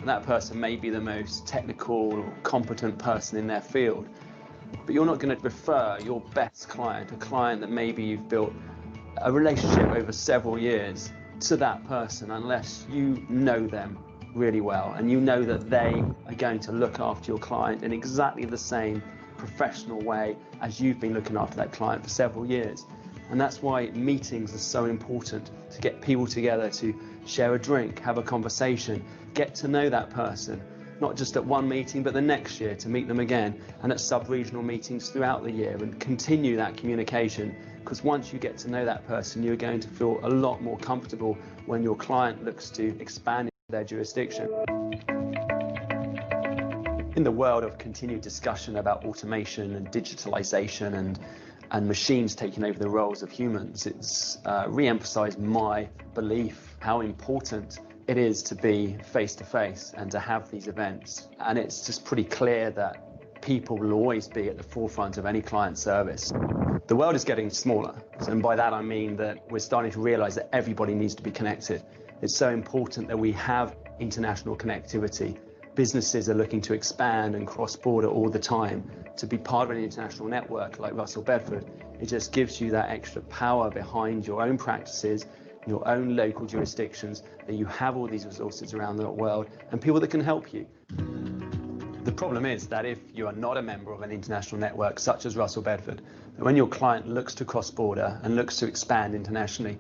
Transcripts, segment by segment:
And that person may be the most technical or competent person in their field, but you're not going to refer your best client, a client that maybe you've built a relationship over several years, to that person unless you know them really well and you know that they are going to look after your client in exactly the same professional way as you've been looking after that client for several years. And that's why meetings are so important, to get people together to share a drink, have a conversation, get to know that person, not just at one meeting but the next year to meet them again, and at sub-regional meetings throughout the year, and continue that communication, because once you get to know that person, you're going to feel a lot more comfortable when your client looks to expand their jurisdiction. In the world of continued discussion about automation and digitalization and machines taking over the roles of humans, it's re-emphasized my belief how important it is to be face-to-face and to have these events. And it's just pretty clear that people will always be at the forefront of any client service. The world is getting smaller, and by that I mean that we're starting to realize that everybody needs to be connected. It's so important that we have international connectivity. Businesses are looking to expand and cross-border all the time. To be part of an international network like Russell Bedford, it just gives you that extra power behind your own practices, your own local jurisdictions, that you have all these resources around the world and people that can help you. The problem is that if you are not a member of an international network such as Russell Bedford, that when your client looks to cross-border and looks to expand internationally,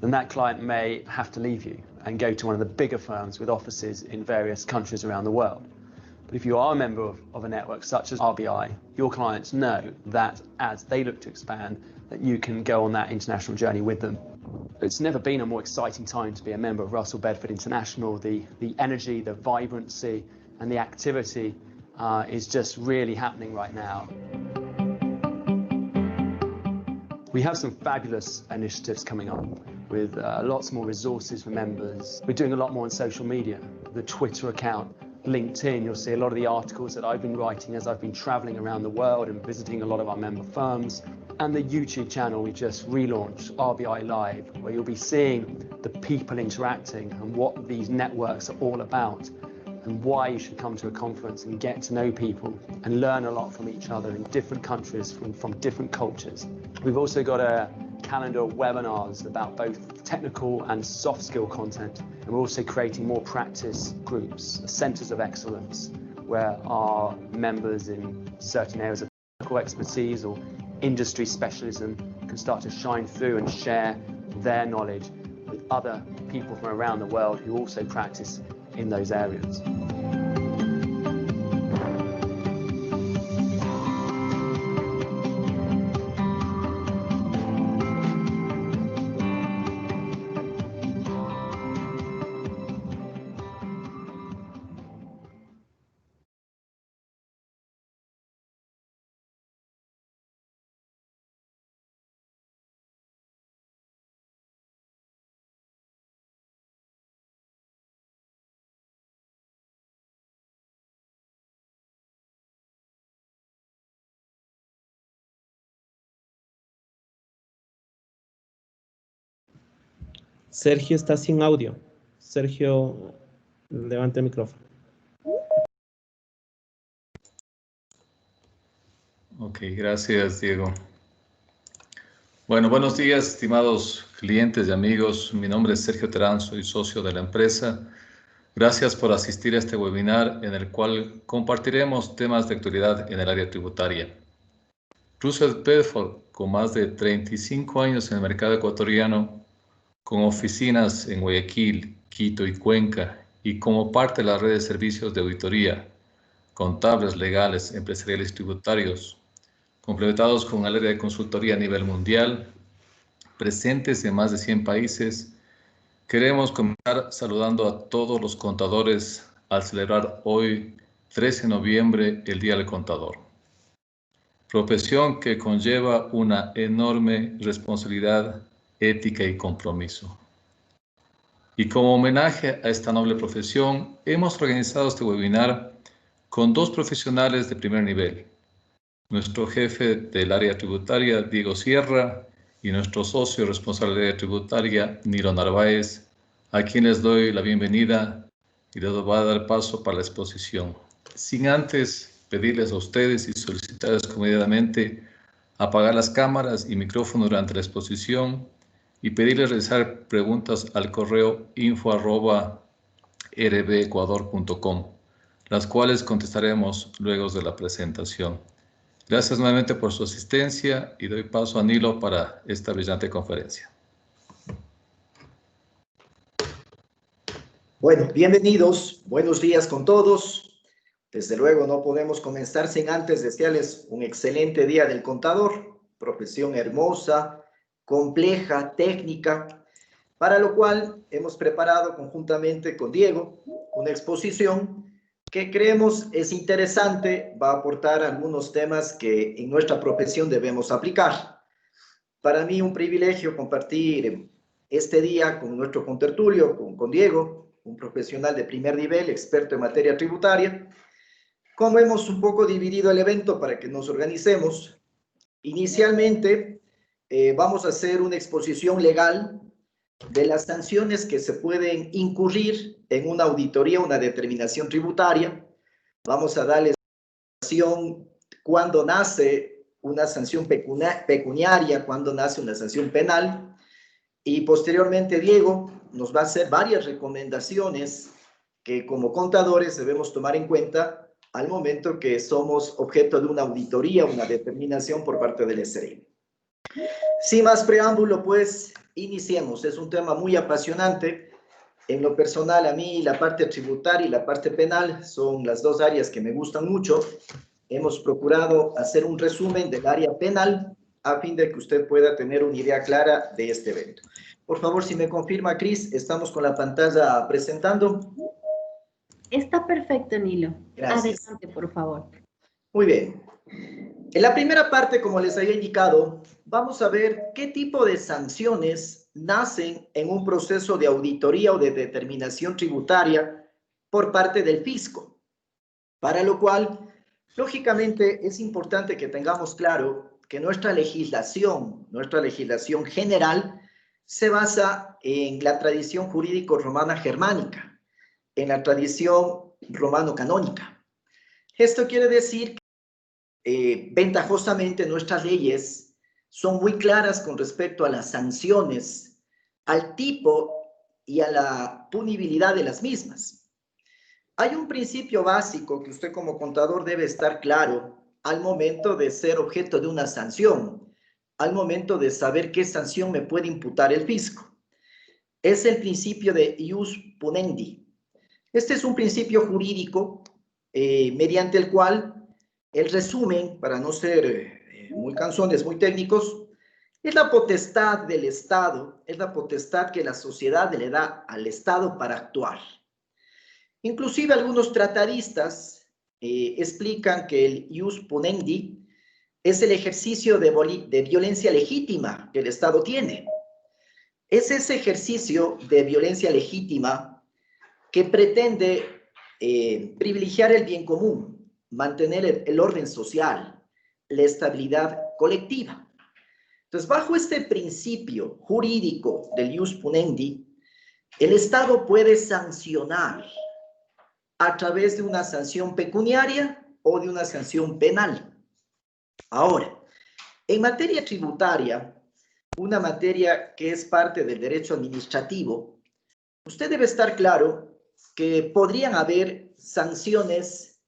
then that client may have to leave you and go to one of the bigger firms with offices in various countries around the world. But if you are a member of a network such as RBI, your clients know that as they look to expand, that you can go on that international journey with them. It's never been a more exciting time to be a member of Russell Bedford International. The energy, the vibrancy, and the activity is just really happening right now. We have some fabulous initiatives coming up with lots more resources for members. We're doing a lot more on social media, the Twitter account, LinkedIn. You'll see a lot of the articles that I've been writing as I've been traveling around the world and visiting a lot of our member firms. And the YouTube channel we just relaunched, RBI Live, where you'll be seeing the people interacting and what these networks are all about, and why you should come to a conference and get to know people and learn a lot from each other in different countries, from different cultures. We've also got a calendar of webinars about both technical and soft skill content, and we're also creating more practice groups, centers of excellence, where our members in certain areas of technical expertise or industry specialism can start to shine through and share their knowledge with other people from around the world who also practice in those areas. Sergio está sin audio. Sergio, levante el micrófono. Ok, gracias, Diego. Bueno, buenos días, estimados clientes y amigos. Mi nombre es Sergio Terán, soy socio de la empresa. Gracias por asistir a este webinar en el cual compartiremos temas de actualidad en el área tributaria. Russell Bedford, con más de 35 años en el mercado ecuatoriano, con oficinas en Guayaquil, Quito y Cuenca, y como parte de la red de servicios de auditoría, contables, legales, empresariales y tributarios, complementados con el área de consultoría a nivel mundial, presentes en más de 100 países, queremos comenzar saludando a todos los contadores al celebrar hoy, 13 de noviembre, el Día del Contador. Profesión que conlleva una enorme responsabilidad ética y compromiso. Y como homenaje a esta noble profesión, hemos organizado este webinar con dos profesionales de primer nivel. Nuestro jefe del área tributaria, Diego Sierra, y nuestro socio responsable del área tributaria, Nilo Narváez, a quienes doy la bienvenida y les voy a dar paso para la exposición. Sin antes pedirles a ustedes y solicitarles comedidamente apagar las cámaras y micrófonos durante la exposición y pedirles realizar preguntas al correo info@rbecuador.com, las cuales contestaremos luego de la presentación. Gracias nuevamente por su asistencia y doy paso a Nilo para esta brillante conferencia. Bueno, bienvenidos, buenos días con todos. Desde luego no podemos comenzar sin antes desearles un excelente día del contador, profesión hermosa, compleja, técnica, para lo cual hemos preparado conjuntamente con Diego una exposición que creemos es interesante, va a aportar algunos temas que en nuestra profesión debemos aplicar. Para mí un privilegio compartir este día con nuestro contertulio, con Diego, un profesional de primer nivel, experto en materia tributaria. Como hemos un poco dividido el evento para que nos organicemos, inicialmente vamos a hacer una exposición legal de las sanciones que se pueden incurrir en una auditoría, una determinación tributaria. Vamos a darles sanción cuando nace una sanción pecuniaria, cuando nace una sanción penal. Y posteriormente Diego nos va a hacer varias recomendaciones que como contadores debemos tomar en cuenta al momento que somos objeto de una auditoría, una determinación por parte del SRI. Sin más preámbulo, pues, iniciemos. Es un tema muy apasionante. En lo personal, a mí la parte tributaria y la parte penal son las dos áreas que me gustan mucho. Hemos procurado hacer un resumen del área penal a fin de que usted pueda tener una idea clara de este evento. Por favor, si me confirma, Cris, estamos con la pantalla presentando. Está perfecto, Nilo. Gracias. Adelante, por favor. Muy bien. En la primera parte, como les había indicado, vamos a ver qué tipo de sanciones nacen en un proceso de auditoría o de determinación tributaria por parte del fisco. Para lo cual, lógicamente, es importante que tengamos claro que nuestra legislación general, se basa en la tradición jurídico-romana germánica, en la tradición romano-canónica. Esto quiere decir que ventajosamente nuestras leyes son muy claras con respecto a las sanciones, al tipo y a la punibilidad de las mismas. Hay un principio básico que usted como contador debe estar claro al momento de ser objeto de una sanción, al momento de saber qué sanción me puede imputar el fisco. Es el principio de ius punendi. Este es un principio jurídico mediante el cual el resumen, para no ser muy cansones, muy técnicos, es la potestad del Estado, es la potestad que la sociedad le da al Estado para actuar. Inclusive algunos tratadistas explican que el ius punendi es el ejercicio de violencia legítima que el Estado tiene. Es ese ejercicio de violencia legítima que pretende privilegiar el bien común, mantener el orden social, la estabilidad colectiva. Entonces, bajo este principio jurídico del ius punendi, el Estado puede sancionar a través de una sanción pecuniaria o de una sanción penal. Ahora, en materia tributaria, una materia que es parte del derecho administrativo, usted debe estar claro que podrían haber sanciones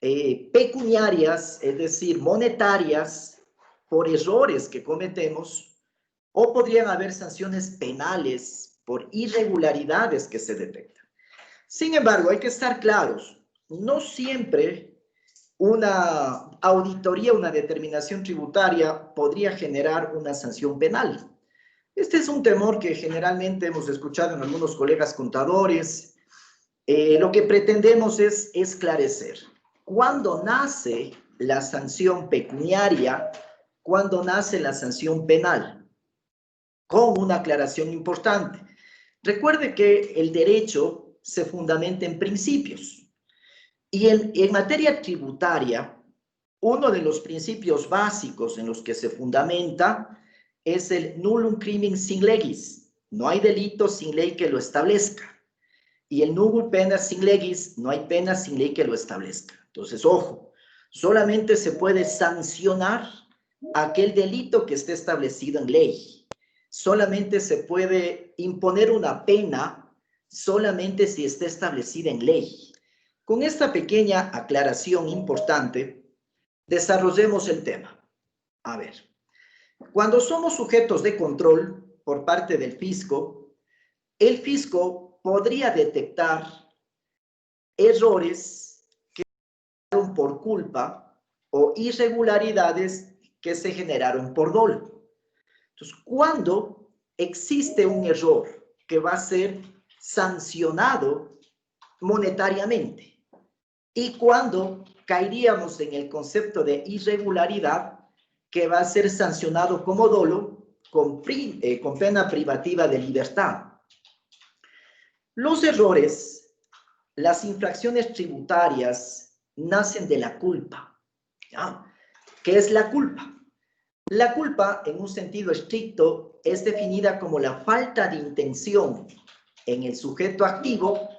pecuniarias, es decir, monetarias, por errores que cometemos, o podrían haber sanciones penales por irregularidades que se detectan. Sin embargo, hay que estar claros, no siempre una auditoría, una determinación tributaria podría generar una sanción penal. Este es un temor que generalmente hemos escuchado en algunos colegas contadores. Lo que pretendemos es esclarecer cuándo nace la sanción pecuniaria, cuándo nace la sanción penal, con una aclaración importante. Recuerde que el derecho se fundamenta en principios. Y en materia tributaria, uno de los principios básicos en los que se fundamenta es el nullum crimen sin legis. No hay delito sin ley que lo establezca. Y el nugul pena sin legis, no hay pena sin ley que lo establezca. Entonces, ojo, solamente se puede sancionar aquel delito que esté establecido en ley. Solamente se puede imponer una pena solamente si está establecida en ley. Con esta pequeña aclaración importante, desarrollemos el tema. A ver, cuando somos sujetos de control por parte del fisco, el fisco podría detectar errores que se generaron por culpa o irregularidades que se generaron por dolo. Entonces, cuando existe un error que va a ser sancionado monetariamente y cuando caeríamos en el concepto de irregularidad que va a ser sancionado como dolo con pena privativa de libertad. Los errores, las infracciones tributarias nacen de la culpa. ¿Ya? ¿Qué es la culpa? La culpa, en un sentido estricto, es definida como la falta de intención en el sujeto activo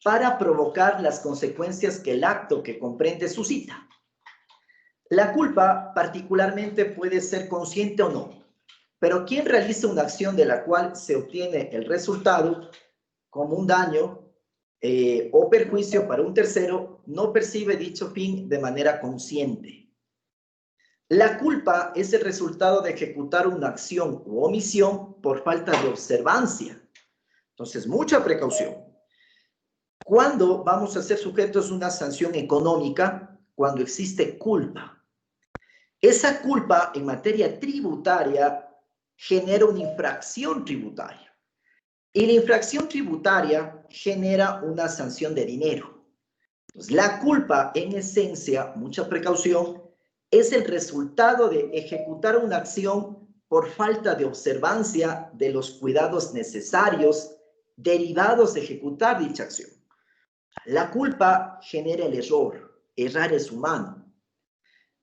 para provocar las consecuencias que el acto que comprende suscita. La culpa particularmente puede ser consciente o no, pero quien realiza una acción de la cual se obtiene el resultado como un daño o perjuicio para un tercero, no percibe dicho fin de manera consciente. La culpa es el resultado de ejecutar una acción u omisión por falta de observancia. Entonces, mucha precaución. ¿Cuándo vamos a ser sujetos a una sanción económica? Cuando existe culpa. Esa culpa en materia tributaria genera una infracción tributaria. Y la infracción tributaria genera una sanción de dinero. Entonces, la culpa, en esencia, mucha precaución, es el resultado de ejecutar una acción por falta de observancia de los cuidados necesarios derivados de ejecutar dicha acción. La culpa genera el error. Errar es humano.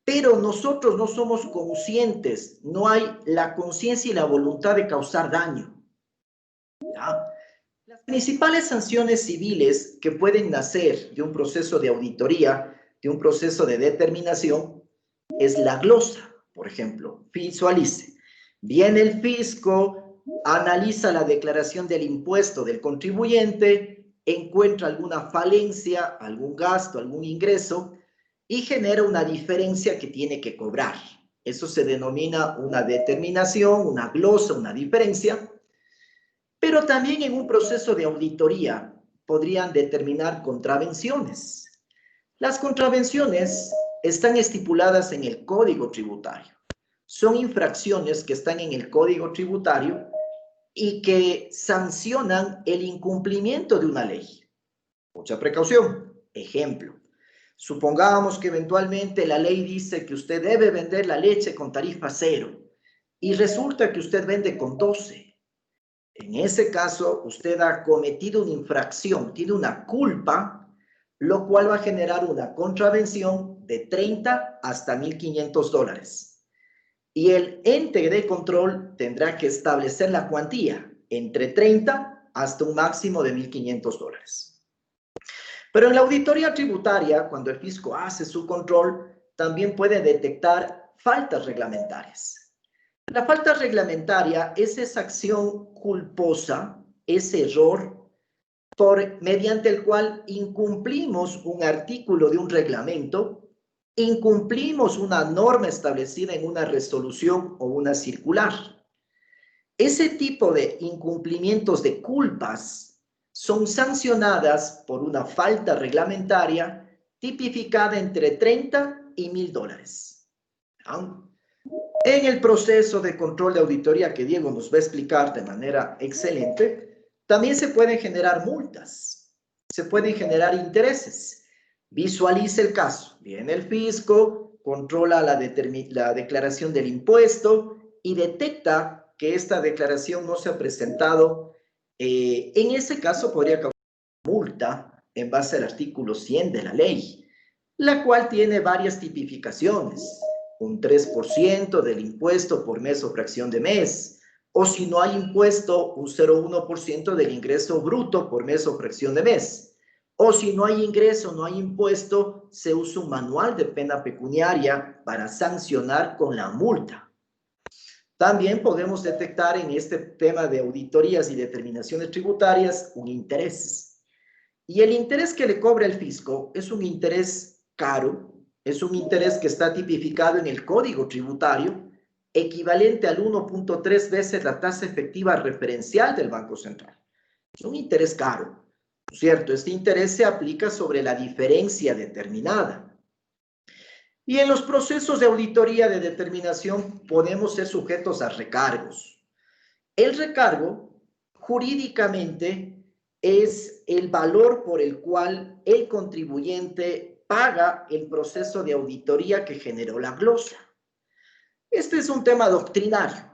Pero nosotros no somos conscientes, no hay la conciencia y la voluntad de causar daño. ¿Ya? Las principales sanciones civiles que pueden nacer de un proceso de auditoría, de un proceso de determinación, es la glosa, por ejemplo. Visualice. Viene el fisco, analiza la declaración del impuesto del contribuyente, encuentra alguna falencia, algún gasto, algún ingreso, y genera una diferencia que tiene que cobrar. Eso se denomina una determinación, una glosa, una diferencia. Pero también en un proceso de auditoría podrían determinar contravenciones. Las contravenciones están estipuladas en el Código Tributario. Son infracciones que están en el Código Tributario y que sancionan el incumplimiento de una ley. Mucha precaución. Ejemplo. Supongamos que eventualmente la ley dice que usted debe vender la leche con tarifa 0 y resulta que usted vende con 12. En ese caso, usted ha cometido una infracción, tiene una culpa, lo cual va a generar una contravención de 30 hasta $1,500. Y el ente de control tendrá que establecer la cuantía entre 30 hasta un máximo de $1,500. Pero en la auditoría tributaria, cuando el fisco hace su control, también puede detectar faltas reglamentarias. La falta reglamentaria es esa acción culposa, ese error, mediante el cual incumplimos un artículo de un reglamento, incumplimos una norma establecida en una resolución o una circular. Ese tipo de incumplimientos de culpas son sancionadas por una falta reglamentaria tipificada entre 30 y $1,000. En el proceso de control de auditoría que Diego nos va a explicar de manera excelente, también se pueden generar multas, se pueden generar intereses. Visualice el caso. Viene el fisco, controla la declaración del impuesto y detecta que esta declaración no se ha presentado. En ese caso podría causar multa en base al artículo 100 de la ley, la cual tiene varias tipificaciones. Un 3% del impuesto por mes o fracción de mes, o si no hay impuesto, un 0,1% del ingreso bruto por mes o fracción de mes. O si no hay ingreso, no hay impuesto, se usa un manual de pena pecuniaria para sancionar con la multa. También podemos detectar en este tema de auditorías y determinaciones tributarias un interés. Y el interés que le cobra el fisco es un interés caro, es un interés que está tipificado en el Código Tributario, equivalente al 1.3 veces la tasa efectiva referencial del Banco Central. Es un interés caro, ¿cierto? Este interés se aplica sobre la diferencia determinada. Y en los procesos de auditoría de determinación podemos ser sujetos a recargos. El recargo, jurídicamente, es el valor por el cual el contribuyente paga el proceso de auditoría que generó la glosa. Este es un tema doctrinario.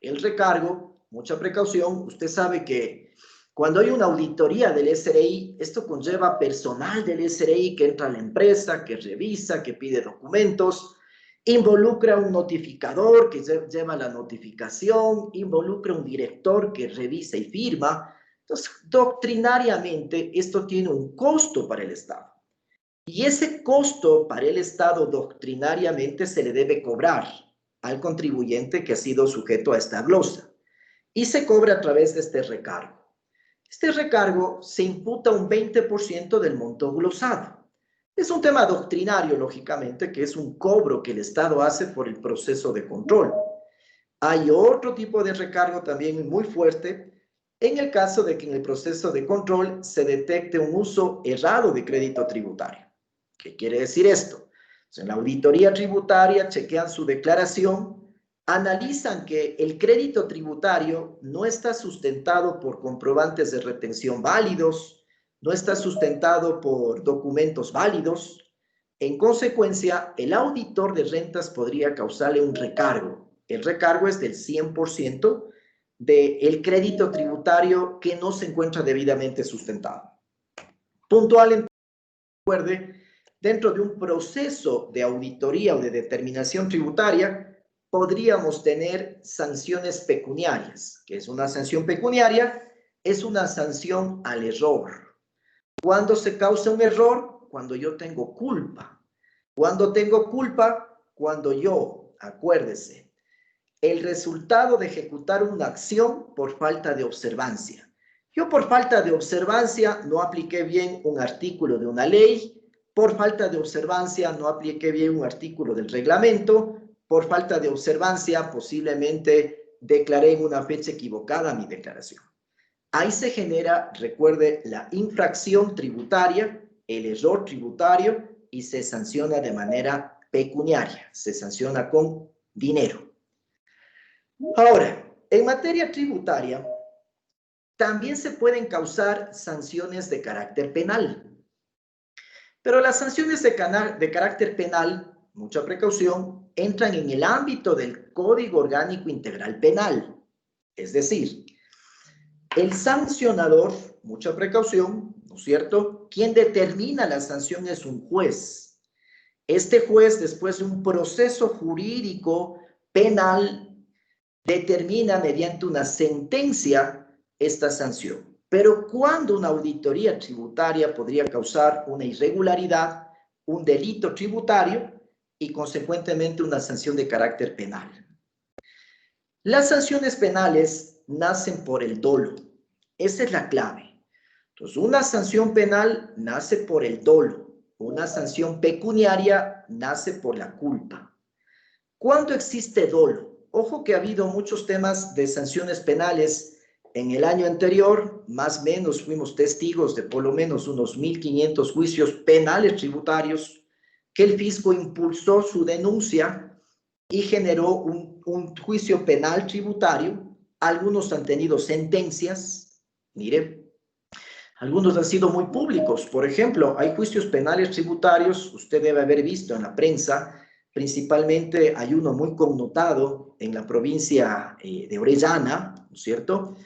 El recargo, mucha precaución, usted sabe que cuando hay una auditoría del SRI, esto conlleva personal del SRI que entra a la empresa, que revisa, que pide documentos, involucra un notificador que lleva la notificación, involucra un director que revisa y firma. Entonces, doctrinariamente, esto tiene un costo para el Estado. Y ese costo para el Estado doctrinariamente se le debe cobrar al contribuyente que ha sido sujeto a esta glosa. Y se cobra a través de este recargo. Este recargo se imputa un 20% del monto glosado. Es un tema doctrinario, lógicamente, que es un cobro que el Estado hace por el proceso de control. Hay otro tipo de recargo también muy fuerte en el caso de que en el proceso de control se detecte un uso errado de crédito tributario. ¿Qué quiere decir esto? En la auditoría tributaria chequean su declaración, analizan que el crédito tributario no está sustentado por comprobantes de retención válidos, no está sustentado por documentos válidos. En consecuencia, el auditor de rentas podría causarle un recargo. El recargo es del 100% del crédito tributario que no se encuentra debidamente sustentado. Puntual, recuerde, dentro de un proceso de auditoría o de determinación tributaria, podríamos tener sanciones pecuniarias. ¿Qué es una sanción pecuniaria? Es una sanción al error. ¿Cuándo se causa un error? Cuando yo tengo culpa. ¿Cuándo tengo culpa? Cuando yo, acuérdese, el resultado de ejecutar una acción por falta de observancia. Yo por falta de observancia no apliqué bien un artículo de una ley, por falta de observancia no apliqué bien un artículo del reglamento, por falta de observancia posiblemente declaré en una fecha equivocada mi declaración. Ahí se genera, recuerde, la infracción tributaria, el error tributario y se sanciona de manera pecuniaria, se sanciona con dinero. Ahora, en materia tributaria, también se pueden causar sanciones de carácter penal. Pero las sanciones de carácter penal, mucha precaución, entran en el ámbito del Código Orgánico Integral Penal. Es decir, el sancionador, mucha precaución, ¿no es cierto? Quien determina la sanción es un juez. Este juez, después de un proceso jurídico penal, determina mediante una sentencia esta sanción. Pero ¿cuándo una auditoría tributaria podría causar una irregularidad, un delito tributario y consecuentemente una sanción de carácter penal? Las sanciones penales nacen por el dolo. Esa es la clave. Entonces, una sanción penal nace por el dolo. Una sanción pecuniaria nace por la culpa. ¿Cuándo existe dolo? Ojo que ha habido muchos temas de sanciones penales. En el año anterior, más o menos, fuimos testigos de por lo menos unos 1.500 juicios penales tributarios que el fisco impulsó su denuncia y generó un juicio penal tributario. Algunos han tenido sentencias, mire, algunos han sido muy públicos. Por ejemplo, hay juicios penales tributarios, usted debe haber visto en la prensa, principalmente hay uno muy connotado en la provincia de Orellana, ¿no es cierto?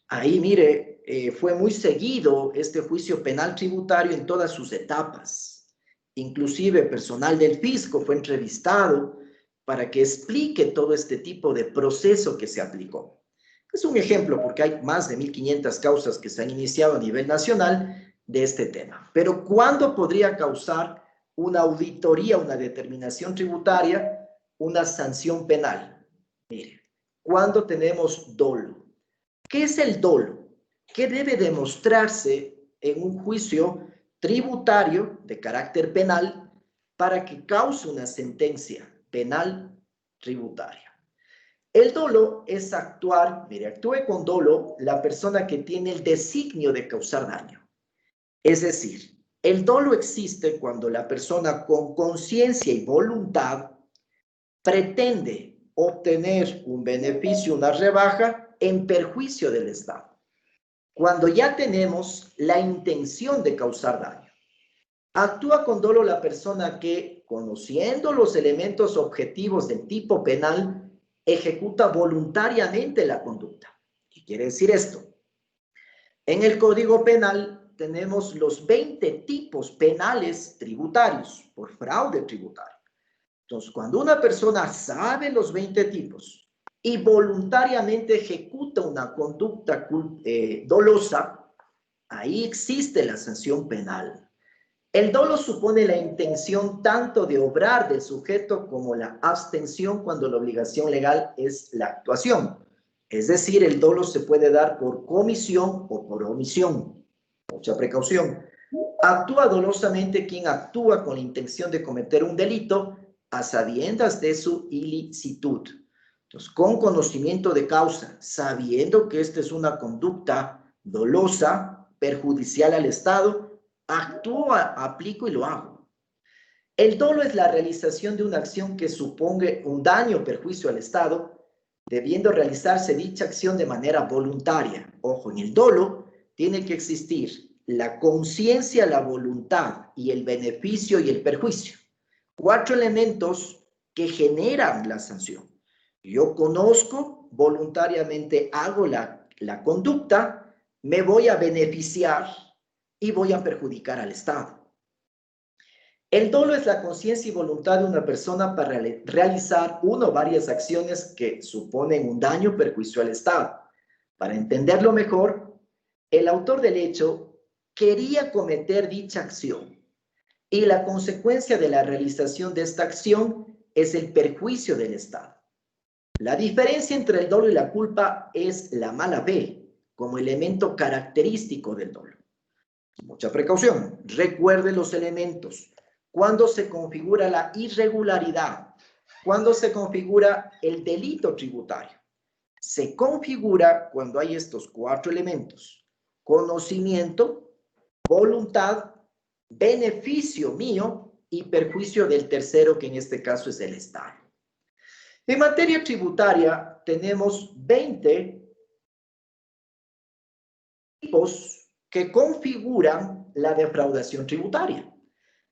Ahí, mire, fue muy seguido este juicio penal tributario en todas sus etapas. Inclusive personal del fisco fue entrevistado para que explique todo este tipo de proceso que se aplicó. Es un ejemplo porque hay más de 1.500 causas que se han iniciado a nivel nacional de este tema. Pero ¿cuándo podría causar una auditoría, una determinación tributaria, una sanción penal? Mire, cuando tenemos dolo. ¿Qué es el dolo? ¿Qué debe demostrarse en un juicio tributario de carácter penal para que cause una sentencia penal tributaria? El dolo es actuar, mire, actúe con dolo la persona que tiene el designio de causar daño. Es decir, el dolo existe cuando la persona con conciencia y voluntad pretende obtener un beneficio, una rebaja en perjuicio del Estado. Cuando ya tenemos la intención de causar daño. Actúa con dolo la persona que, conociendo los elementos objetivos del tipo penal, ejecuta voluntariamente la conducta. ¿Qué quiere decir esto? En el Código Penal tenemos los 20 tipos penales tributarios por fraude tributario. Entonces, cuando una persona sabe los 20 tipos y voluntariamente ejecuta una conducta dolosa, ahí existe la sanción penal. El dolo supone la intención tanto de obrar del sujeto como la abstención cuando la obligación legal es la actuación. Es decir, el dolo se puede dar por comisión o por omisión. Mucha precaución. Actúa dolosamente quien actúa con la intención de cometer un delito a sabiendas de su ilicitud. Entonces, con conocimiento de causa, sabiendo que esta es una conducta dolosa, perjudicial al Estado, actúo, aplico y lo hago. El dolo es la realización de una acción que suponga un daño o perjuicio al Estado, debiendo realizarse dicha acción de manera voluntaria. Ojo, en el dolo tiene que existir la conciencia, la voluntad y el beneficio y el perjuicio. 4 elementos que generan la sanción. Yo conozco, voluntariamente hago la conducta, me voy a beneficiar y voy a perjudicar al Estado. El dolo es la conciencia y voluntad de una persona para realizar una o varias acciones que suponen un daño o perjuicio al Estado. Para entenderlo mejor, el autor del hecho quería cometer dicha acción y la consecuencia de la realización de esta acción es el perjuicio del Estado. La diferencia entre el dolo y la culpa es la mala fe como elemento característico del dolo. Mucha precaución. Recuerde los elementos. Cuando se configura la irregularidad, cuando se configura el delito tributario. Se configura cuando hay estos 4 elementos. Conocimiento, voluntad, beneficio mío y perjuicio del tercero, que en este caso es el Estado. En materia tributaria tenemos 20 tipos que configuran la defraudación tributaria.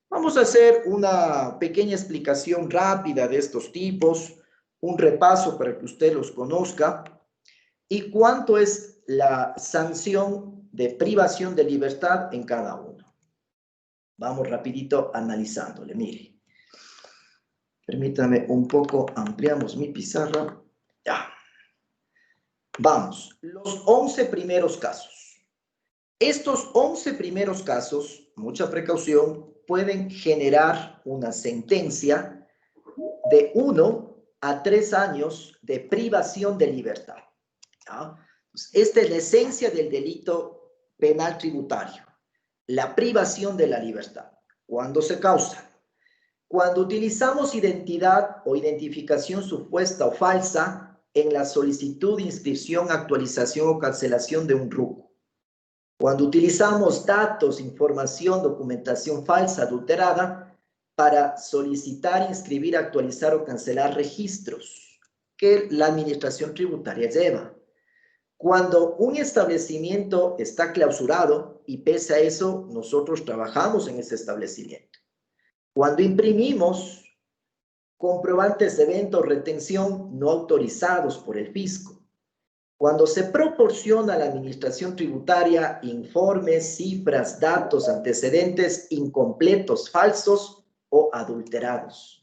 Vamos a hacer una pequeña explicación rápida de estos tipos, un repaso para que usted los conozca y cuánto es la sanción de privación de libertad en cada uno. Vamos rapidito analizándole, mire. Permítame un poco, ampliamos mi pizarra. Ya. Vamos, los 11 primeros casos. Estos 11 primeros casos, mucha precaución, pueden generar una sentencia de 1 a 3 años de privación de libertad. ¿Ya? Esta es la esencia del delito penal tributario, la privación de la libertad. ¿Cuándo se causa? Cuando utilizamos identidad o identificación supuesta o falsa en la solicitud de inscripción, actualización o cancelación de un RUC. Cuando utilizamos datos, información, documentación falsa, adulterada, para solicitar, inscribir, actualizar o cancelar registros que la administración tributaria lleva. Cuando un establecimiento está clausurado y pese a eso nosotros trabajamos en ese establecimiento. Cuando imprimimos comprobantes de venta o retención no autorizados por el fisco. Cuando se proporciona a la administración tributaria informes, cifras, datos, antecedentes incompletos, falsos o adulterados.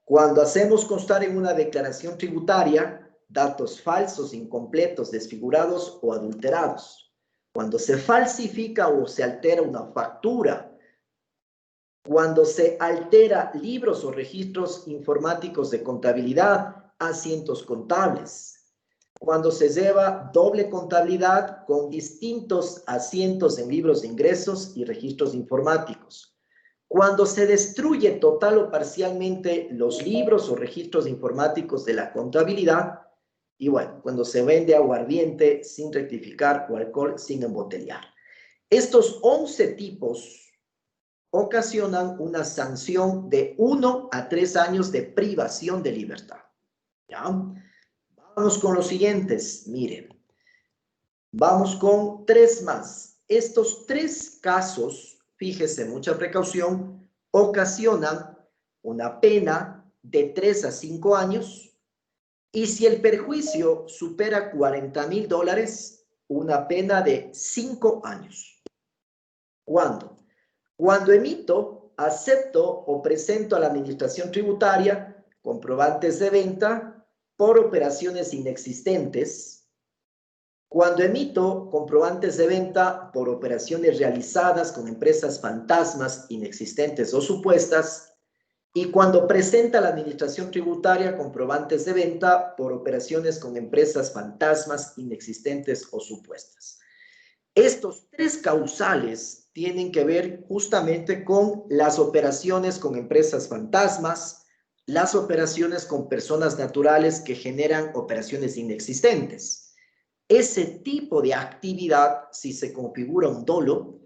Cuando hacemos constar en una declaración tributaria datos falsos, incompletos, desfigurados o adulterados. Cuando se falsifica o se altera una factura, cuando se altera libros o registros informáticos de contabilidad, asientos contables, cuando se lleva doble contabilidad con distintos asientos en libros de ingresos y registros informáticos, cuando se destruye total o parcialmente los libros o registros informáticos de la contabilidad, y bueno, cuando se vende aguardiente sin rectificar o alcohol sin embotellar. Estos 11 tipos ocasionan una sanción de 1 a 3 años de privación de libertad. ¿Ya? Vamos con los siguientes, miren. Vamos con 3 más. Estos 3 casos, fíjese, mucha precaución, ocasionan una pena de 3 a 5 años y si el perjuicio supera $40,000, una pena de 5 años. ¿Cuándo? Cuando emito, acepto o presento a la administración tributaria comprobantes de venta por operaciones inexistentes, cuando emito comprobantes de venta por operaciones realizadas con empresas fantasmas inexistentes o supuestas, y cuando presenta a la administración tributaria comprobantes de venta por operaciones con empresas fantasmas inexistentes o supuestas. Estos 3 causales tienen que ver justamente con las operaciones con empresas fantasmas, las operaciones con personas naturales que generan operaciones inexistentes. Ese tipo de actividad, si se configura un dolo,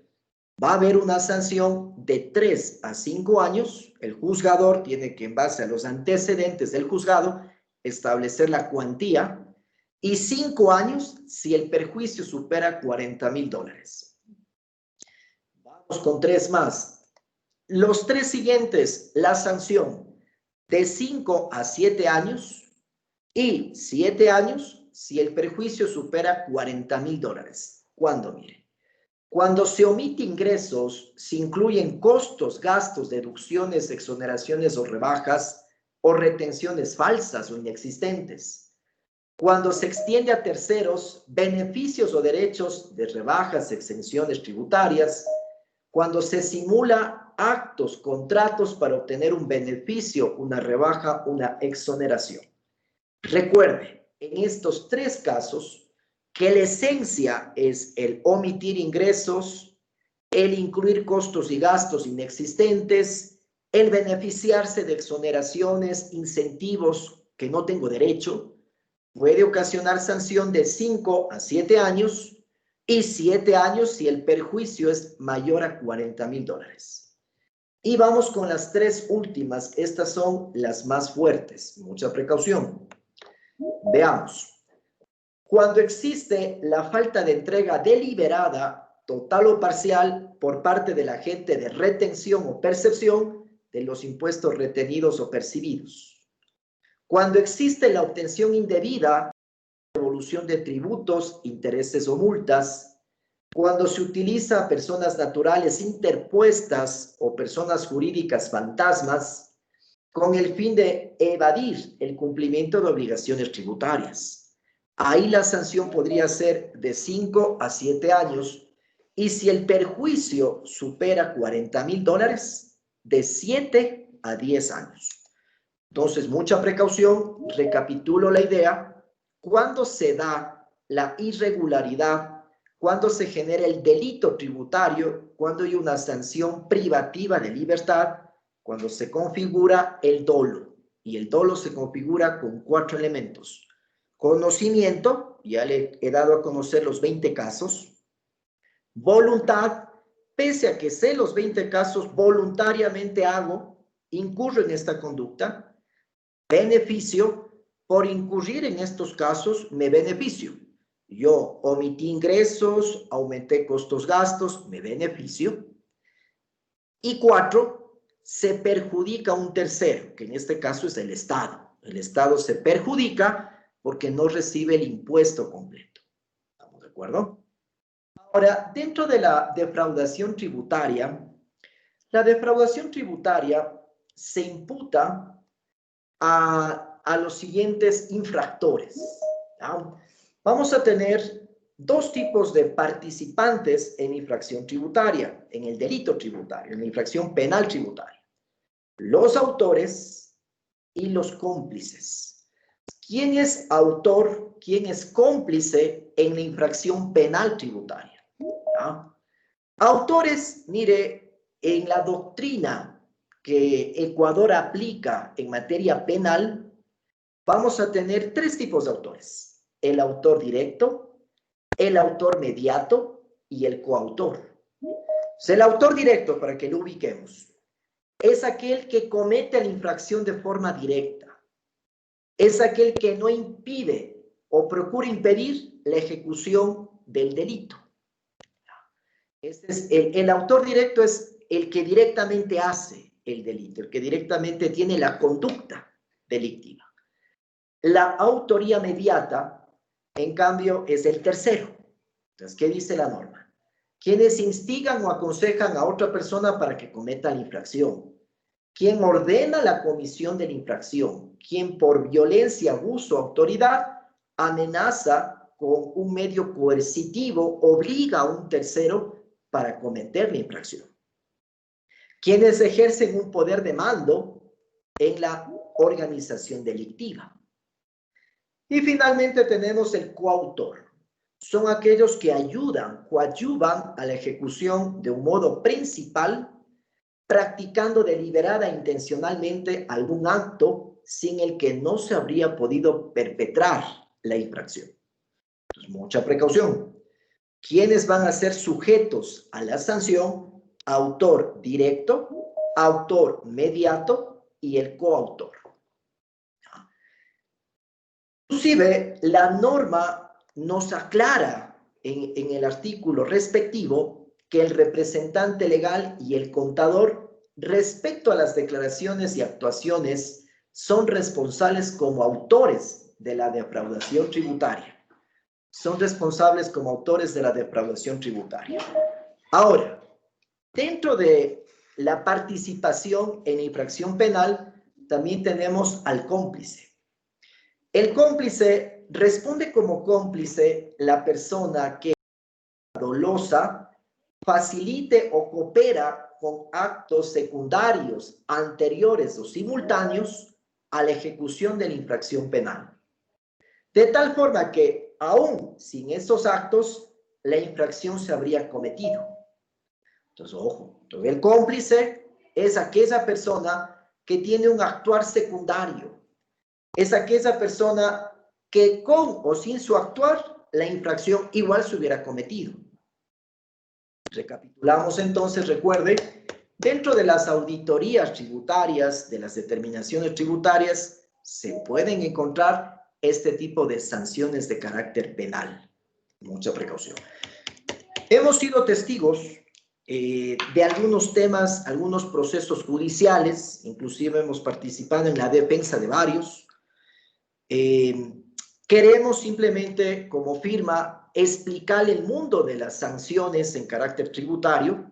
va a haber una sanción de 3 a 5 años. El juzgador tiene que, en base a los antecedentes del juzgado, establecer la cuantía, y 5 años si el perjuicio supera $40,000. Vamos con 3 más. Los 3 siguientes, la sanción de 5 a 7 años y 7 años si el perjuicio supera $40,000. ¿Cuándo? Mire. Cuando se omite ingresos, se incluyen costos, gastos, deducciones, exoneraciones o rebajas o retenciones falsas o inexistentes. Cuando se extiende a terceros beneficios o derechos de rebajas, exenciones tributarias. Cuando se simula actos, contratos para obtener un beneficio, una rebaja, una exoneración. Recuerde, en estos 3 casos, que la esencia es el omitir ingresos, el incluir costos y gastos inexistentes, el beneficiarse de exoneraciones, incentivos que no tengo derecho, puede ocasionar sanción de 5 a 7 años y 7 años si el perjuicio es mayor a $40,000. Y vamos con las 3 últimas. Estas son las más fuertes. Mucha precaución. Veamos. Cuando existe la falta de entrega deliberada, total o parcial, por parte del agente de retención o percepción de los impuestos retenidos o percibidos. Cuando existe la obtención indebida, devolución de tributos, intereses o multas. Cuando se utiliza personas naturales interpuestas o personas jurídicas fantasmas con el fin de evadir el cumplimiento de obligaciones tributarias. Ahí la sanción podría ser de 5 a 7 años y si el perjuicio supera $40,000, de 7 a 10 años. Entonces, mucha precaución. Recapitulo la idea. Cuando se da la irregularidad, cuando se genera el delito tributario, cuando hay una sanción privativa de libertad, cuando se configura el dolo. Y el dolo se configura con 4 elementos. Conocimiento, ya le he dado a conocer los 20 casos. Voluntad, pese a que sé los 20 casos, voluntariamente incurro en esta conducta. Beneficio, por incurrir en estos casos, me beneficio. Yo omití ingresos, aumenté costos, gastos, me beneficio. Y 4, se perjudica a un tercero, que en este caso es el Estado. El Estado se perjudica porque no recibe el impuesto completo. ¿Estamos de acuerdo? Ahora, dentro de la defraudación tributaria se imputa a a los siguientes infractores. ¿Ya? Vamos a tener dos tipos de participantes en infracción tributaria, en el delito tributario, en la infracción penal tributaria. Los autores y los cómplices. ¿Quién es autor, quién es cómplice en la infracción penal tributaria? ¿Ya? Autores, mire, en la doctrina que Ecuador aplica en materia penal, vamos a tener tres tipos de autores: el autor directo, el autor mediato y el coautor. El autor directo, para que lo ubiquemos, es aquel que comete la infracción de forma directa. Es aquel que no impide o procura impedir la ejecución del delito. Este es el autor directo es el que directamente hace el delito, el que directamente tiene la conducta delictiva. La autoría mediata, en cambio, es el tercero. Entonces, ¿qué dice la norma? Quienes instigan o aconsejan a otra persona para que cometa la infracción, quien ordena la comisión de la infracción, quien por violencia, abuso, autoridad, amenaza con un medio coercitivo, obliga a un tercero para cometer la infracción. Quienes ejercen un poder de mando en la organización delictiva. Y finalmente tenemos el coautor. Son aquellos que ayudan, coadyuvan a la ejecución de un modo principal, practicando deliberada e intencionalmente algún acto sin el que no se habría podido perpetrar la infracción. Entonces, mucha precaución. ¿Quiénes van a ser sujetos a la sanción? Autor directo, autor mediato y el coautor. Inclusive, la norma nos aclara en el artículo respectivo que el representante legal y el contador, respecto a las declaraciones y actuaciones, son responsables como autores de la defraudación tributaria. Son responsables como autores de la defraudación tributaria. Ahora, dentro de la participación en infracción penal, también tenemos al cómplice. El cómplice responde como cómplice la persona que dolosa, facilite o coopera con actos secundarios, anteriores o simultáneos a la ejecución de la infracción penal. De tal forma que, aún sin esos actos, la infracción se habría cometido. Entonces, ojo, el cómplice es aquella persona que tiene un actuar secundario. Es aquella persona que con o sin su actuar, la infracción igual se hubiera cometido. Recapitulamos entonces, recuerde, dentro de las auditorías tributarias, de las determinaciones tributarias, se pueden encontrar este tipo de sanciones de carácter penal. Mucha precaución. Hemos sido testigos de algunos temas, algunos procesos judiciales, inclusive hemos participado en la defensa de varios. Queremos simplemente, como firma, explicarle el mundo de las sanciones en carácter tributario,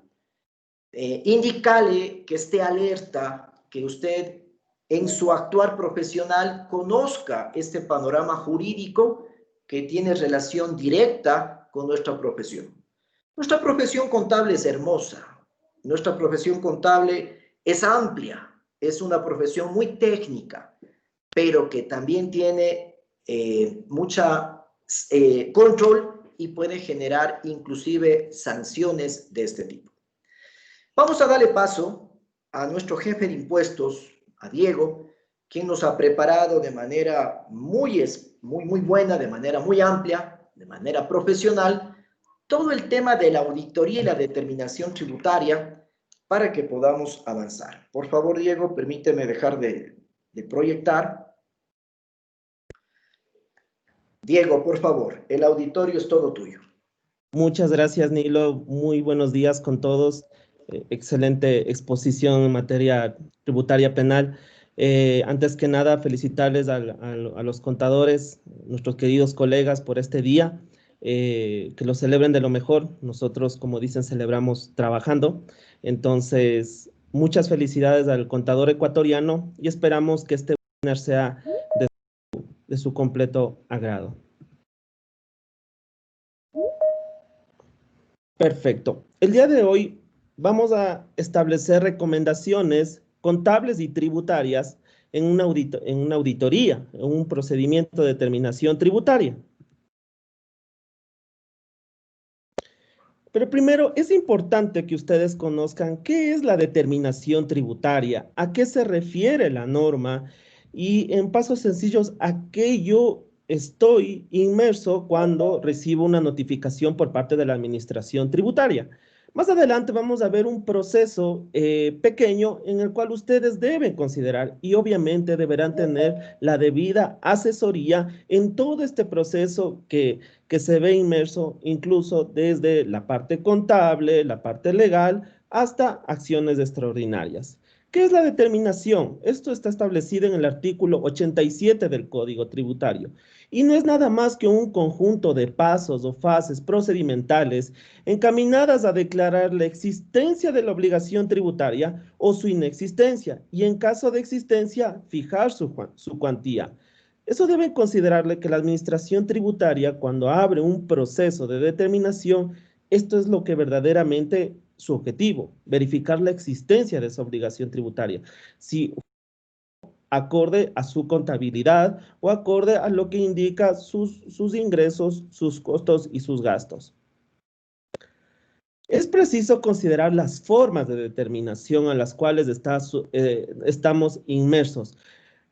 indicarle que esté alerta, que usted en su actuar profesional conozca este panorama jurídico que tiene relación directa con nuestra profesión. Nuestra profesión contable es hermosa, nuestra profesión contable es amplia, es una profesión muy técnica, pero que también tiene mucha control y puede generar inclusive sanciones de este tipo. Vamos a darle paso a nuestro jefe de impuestos, a Diego, quien nos ha preparado de manera muy buena, de manera muy amplia, de manera profesional, todo el tema de la auditoría y la determinación tributaria para que podamos avanzar. Por favor, Diego, permíteme dejar de proyectar. Diego, por favor, el auditorio es todo tuyo. Muchas gracias, Nilo. Muy buenos días con todos. Excelente exposición en materia tributaria penal. Antes que nada, felicitarles a los contadores, nuestros queridos colegas, por este día. Que lo celebren de lo mejor. Nosotros, como dicen, celebramos trabajando. Entonces, muchas felicidades al contador ecuatoriano y esperamos que este webinar sea de de su completo agrado. Perfecto. El día de hoy vamos a establecer recomendaciones contables y tributarias en una auditoría, en un procedimiento de determinación tributaria. Pero primero, es importante que ustedes conozcan qué es la determinación tributaria, a qué se refiere la norma y en pasos sencillos, a qué yo estoy inmerso cuando recibo una notificación por parte de la administración tributaria. Más adelante vamos a ver un proceso pequeño en el cual ustedes deben considerar y obviamente deberán tener la debida asesoría en todo este proceso que se ve inmerso incluso desde la parte contable, la parte legal, hasta acciones extraordinarias. ¿Qué es la determinación? Esto está establecido en el artículo 87 del Código Tributario y no es nada más que un conjunto de pasos o fases procedimentales encaminadas a declarar la existencia de la obligación tributaria o su inexistencia y en caso de existencia, fijar su cuantía. Eso debe considerarle que la administración tributaria, cuando abre un proceso de determinación, esto es lo que verdaderamente su objetivo, verificar la existencia de esa obligación tributaria. Si acorde a su contabilidad o acorde a lo que indica sus ingresos, sus costos y sus gastos. Es preciso considerar las formas de determinación a las cuales estamos inmersos.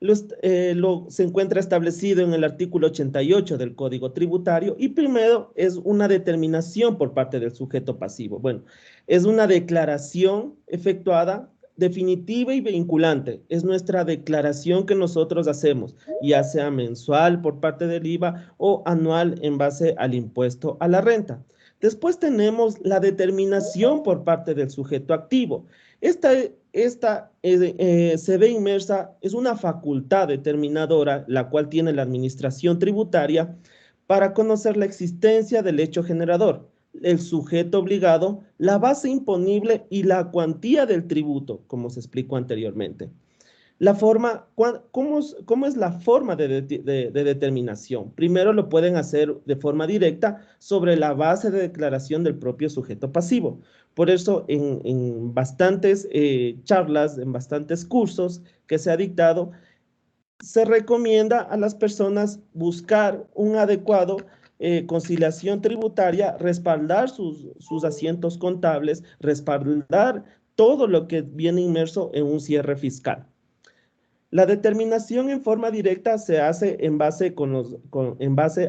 Se encuentra establecido en el artículo 88 del Código Tributario y primero es una determinación por parte del sujeto pasivo. Bueno, es una declaración efectuada definitiva y vinculante. Es nuestra declaración que nosotros hacemos, ya sea mensual por parte del IVA o anual en base al impuesto a la renta. Después tenemos la determinación por parte del sujeto activo. Esta se ve inmersa, es una facultad determinadora, la cual tiene la administración tributaria para conocer la existencia del hecho generador, el sujeto obligado, la base imponible y la cuantía del tributo, como se explicó anteriormente. La forma, ¿cómo es la forma de determinación? Primero lo pueden hacer de forma directa sobre la base de declaración del propio sujeto pasivo. Por eso en bastantes charlas, en bastantes cursos que se ha dictado, se recomienda a las personas buscar un adecuado conciliación tributaria, respaldar sus asientos contables, respaldar todo lo que viene inmerso en un cierre fiscal. La determinación en forma directa se hace en base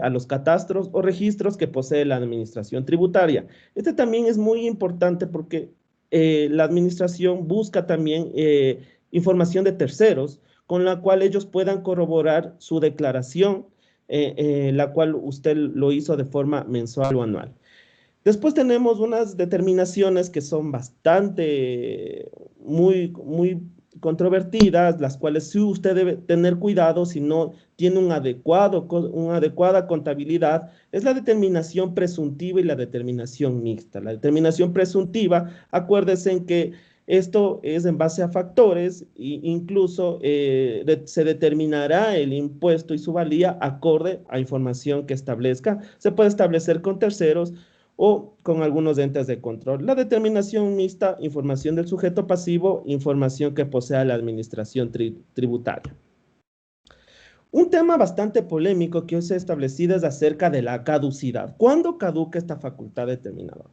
a los catastros o registros que posee la administración tributaria. Este también es muy importante porque la administración busca también información de terceros con la cual ellos puedan corroborar su declaración, la cual usted lo hizo de forma mensual o anual. Después tenemos unas determinaciones que son bastante, muy controvertidas, las cuales sí usted debe tener cuidado si no tiene una adecuada contabilidad, es la determinación presuntiva y la determinación mixta. La determinación presuntiva, acuérdense en que esto es en base a factores e incluso se determinará el impuesto y su valía acorde a información que establezca. Se puede establecer con terceros o con algunos entes de control. La determinación mixta, información del sujeto pasivo, información que posea la administración tributaria. Un tema bastante polémico que hoy se ha establecido es acerca de la caducidad. ¿Cuándo caduca esta facultad determinadora?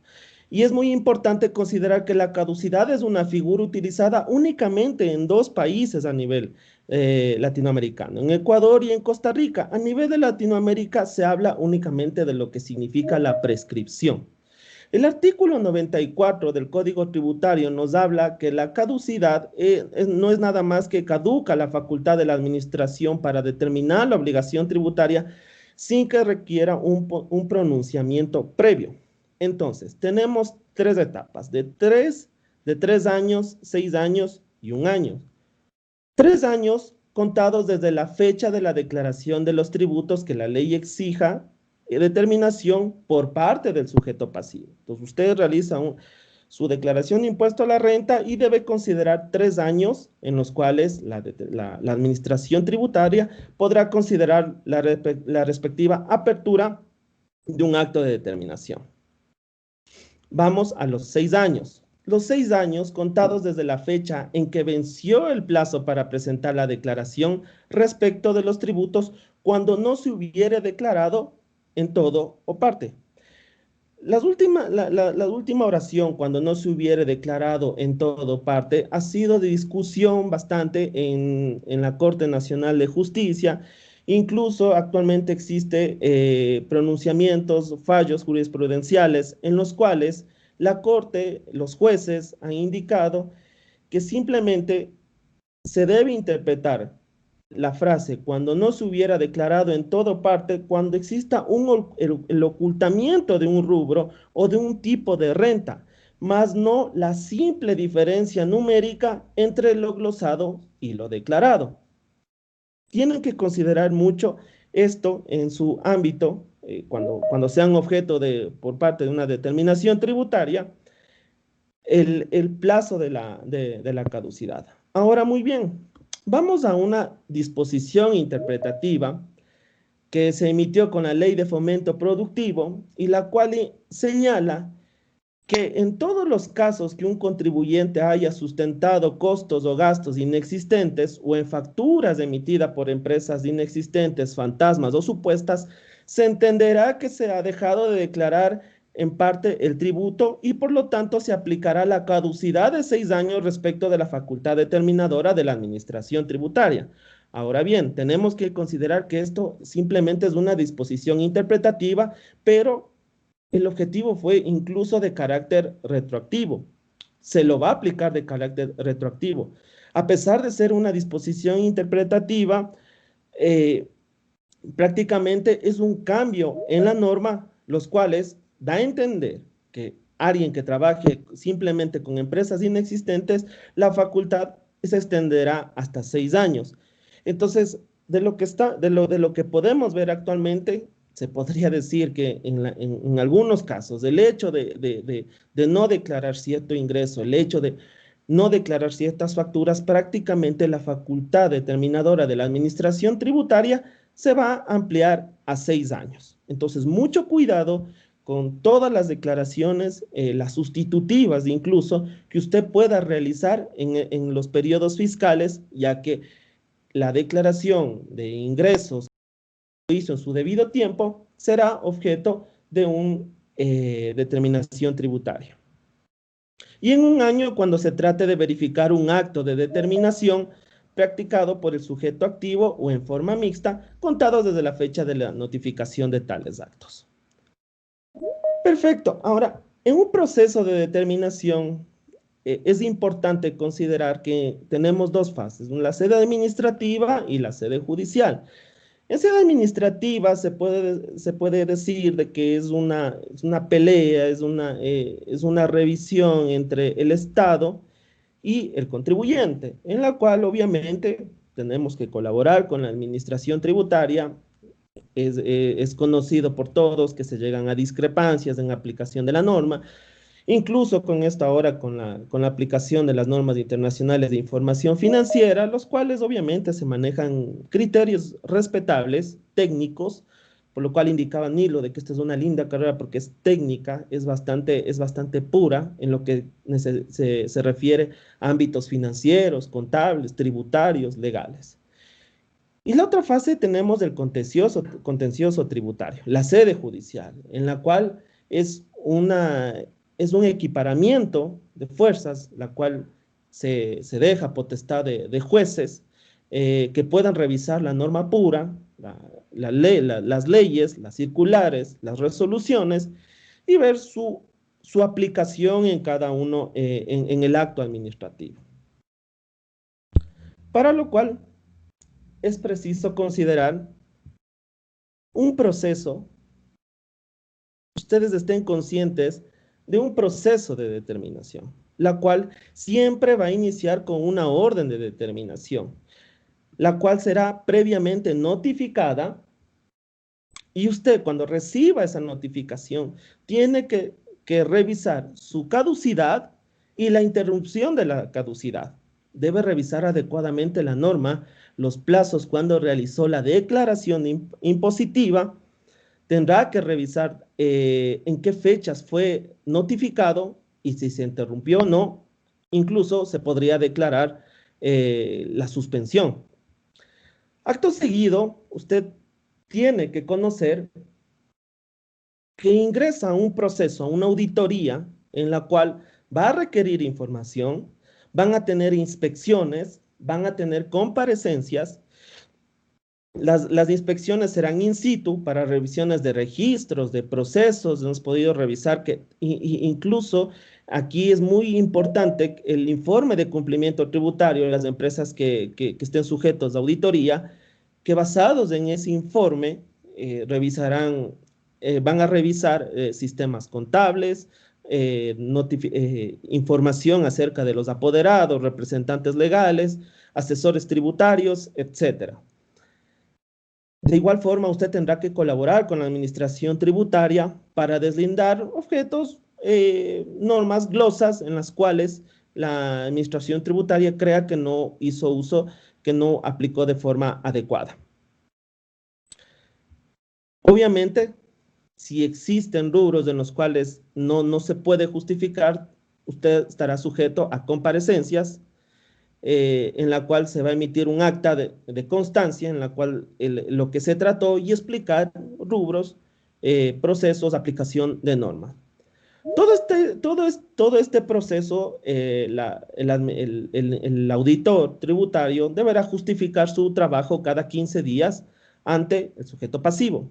Y es muy importante considerar que la caducidad es una figura utilizada únicamente en dos países a nivel latinoamericano, en Ecuador y en Costa Rica. A nivel de Latinoamérica se habla únicamente de lo que significa la prescripción. El artículo 94 del Código Tributario nos habla que la caducidad no es nada más que caduca la facultad de la administración para determinar la obligación tributaria sin que requiera un pronunciamiento previo. Entonces, tenemos tres etapas, de 3 años, 6 años y 1 año. 3 años contados desde la fecha de la declaración de los tributos que la ley exija determinación por parte del sujeto pasivo. Entonces, usted realiza su declaración de impuesto a la renta y debe considerar 3 años en los cuales la administración tributaria podrá considerar la respectiva apertura de un acto de determinación. Vamos a los 6 años. Los 6 años contados desde la fecha en que venció el plazo para presentar la declaración respecto de los tributos cuando no se hubiere declarado en todo o parte. La última oración, cuando no se hubiere declarado en todo o parte, ha sido de discusión bastante en la Corte Nacional de Justicia. Incluso actualmente existe pronunciamientos, fallos jurisprudenciales en los cuales la Corte, los jueces han indicado que simplemente se debe interpretar la frase cuando no se hubiera declarado en toda parte cuando exista el ocultamiento de un rubro o de un tipo de renta, más no la simple diferencia numérica entre lo glosado y lo declarado. Tienen que considerar mucho esto en su ámbito cuando sean objeto por parte de una determinación tributaria, el plazo de la caducidad. Ahora, muy bien. Vamos a una disposición interpretativa que se emitió con la Ley de Fomento Productivo y la cual señala que en todos los casos que un contribuyente haya sustentado costos o gastos inexistentes o en facturas emitidas por empresas inexistentes, fantasmas o supuestas, se entenderá que se ha dejado de declarar en parte el tributo y por lo tanto se aplicará la caducidad de 6 años respecto de la facultad determinadora de la administración tributaria. Ahora bien, tenemos que considerar que esto simplemente es una disposición interpretativa, pero el objetivo fue incluso de carácter retroactivo. Se lo va a aplicar de carácter retroactivo. A pesar de ser una disposición interpretativa, prácticamente es un cambio en la norma, los cuales da a entender que alguien que trabaje simplemente con empresas inexistentes, la facultad se extenderá hasta 6 años. Entonces, de lo que podemos ver actualmente, se podría decir que en algunos casos, el hecho de no declarar cierto ingreso, el hecho de no declarar ciertas facturas, prácticamente la facultad determinadora de la administración tributaria se va a ampliar a 6 años. Entonces, mucho cuidado con todas las declaraciones, las sustitutivas incluso, que usted pueda realizar en los periodos fiscales, ya que la declaración de ingresos que hizo en su debido tiempo será objeto de una determinación tributaria. Y en un año, cuando se trate de verificar un acto de determinación practicado por el sujeto activo o en forma mixta, contado desde la fecha de la notificación de tales actos. Perfecto. Ahora, en un proceso de determinación es importante considerar que tenemos 2 fases, la sede administrativa y la sede judicial. En sede administrativa se puede decir de que es una pelea, es una revisión entre el Estado y el contribuyente, en la cual obviamente tenemos que colaborar con la administración tributaria. Es conocido por todos que se llegan a discrepancias en la aplicación de la norma, incluso con esta ahora, con la aplicación de las normas internacionales de información financiera, los cuales obviamente se manejan criterios respetables, técnicos, por lo cual indicaba Nilo de que esta es una linda carrera porque es técnica, es bastante pura en lo que se refiere a ámbitos financieros, contables, tributarios, legales. Y la otra fase tenemos el contencioso tributario, la sede judicial, en la cual es un equiparamiento de fuerzas, la cual se deja potestad de jueces que puedan revisar la norma pura, las leyes, las circulares, las resoluciones y ver su aplicación en cada uno en el acto administrativo. Para lo cual es preciso considerar un proceso, ustedes estén conscientes de un proceso de determinación, la cual siempre va a iniciar con una orden de determinación, la cual será previamente notificada y usted cuando reciba esa notificación tiene que que revisar su caducidad y la interrupción de la caducidad. Debe revisar adecuadamente la norma, los plazos cuando realizó la declaración impositiva. Tendrá que revisar en qué fechas fue notificado y si se interrumpió o no. Incluso se podría declarar la suspensión. Acto seguido, usted tiene que conocer que ingresa a un proceso, a una auditoría, en la cual va a requerir información, van a tener inspecciones, van a tener comparecencias. Las inspecciones serán in situ para revisiones de registros, de procesos. Hemos podido revisar que incluso aquí es muy importante el informe de cumplimiento tributario de las empresas que estén sujetos a auditoría, que basados en ese informe van a revisar sistemas contables, información acerca de los apoderados, representantes legales, asesores tributarios, etcétera. De igual forma, usted tendrá que colaborar con la administración tributaria para deslindar objetos, normas, glosas en las cuales la administración tributaria crea que no hizo uso, que no aplicó de forma adecuada. Obviamente, si existen rubros en los cuales no se puede justificar, usted estará sujeto a comparecencias, en la cual se va a emitir un acta de constancia en la cual lo que se trató y explicar rubros, procesos, aplicación de normas. Todo este proceso, el auditor tributario deberá justificar su trabajo cada 15 días ante el sujeto pasivo.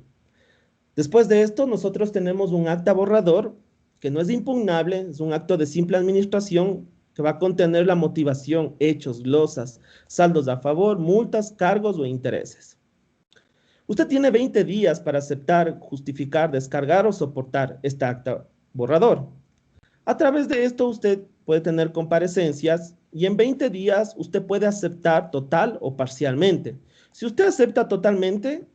Después de esto, nosotros tenemos un acta borrador que no es impugnable, es un acto de simple administración que va a contener la motivación, hechos, glosas, saldos a favor, multas, cargos o intereses. Usted tiene 20 días para aceptar, justificar, descargar o soportar este acta borrador. A través de esto usted puede tener comparecencias y en 20 días usted puede aceptar total o parcialmente. Si usted acepta totalmente,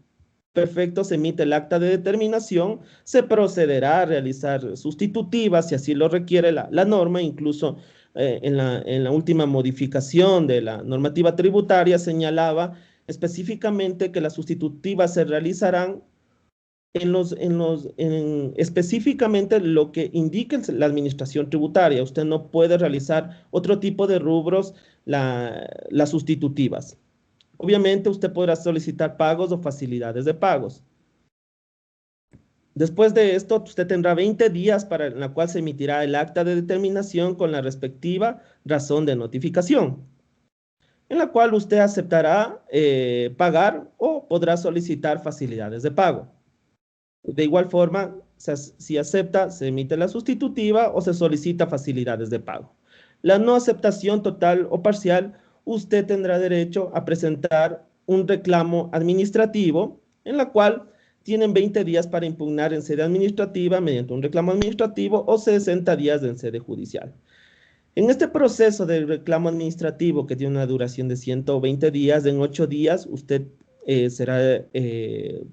perfecto, se emite el acta de determinación, se procederá a realizar sustitutivas si así lo requiere la norma. Incluso en la última modificación de la normativa tributaria señalaba específicamente que las sustitutivas se realizarán específicamente lo que indique la administración tributaria. Usted no puede realizar otro tipo de rubros, las sustitutivas. Obviamente usted podrá solicitar pagos o facilidades de pagos. Después de esto, usted tendrá 20 días en la cual se emitirá el acta de determinación con la respectiva razón de notificación, en la cual usted aceptará pagar o podrá solicitar facilidades de pago. De igual forma, si acepta, se emite la sustitutiva o se solicita facilidades de pago. La no aceptación total o parcial, usted tendrá derecho a presentar un reclamo administrativo, en la cual tienen 20 días para impugnar en sede administrativa mediante un reclamo administrativo o 60 días en sede judicial. En este proceso del reclamo administrativo, que tiene una duración de 120 días, en 8 días usted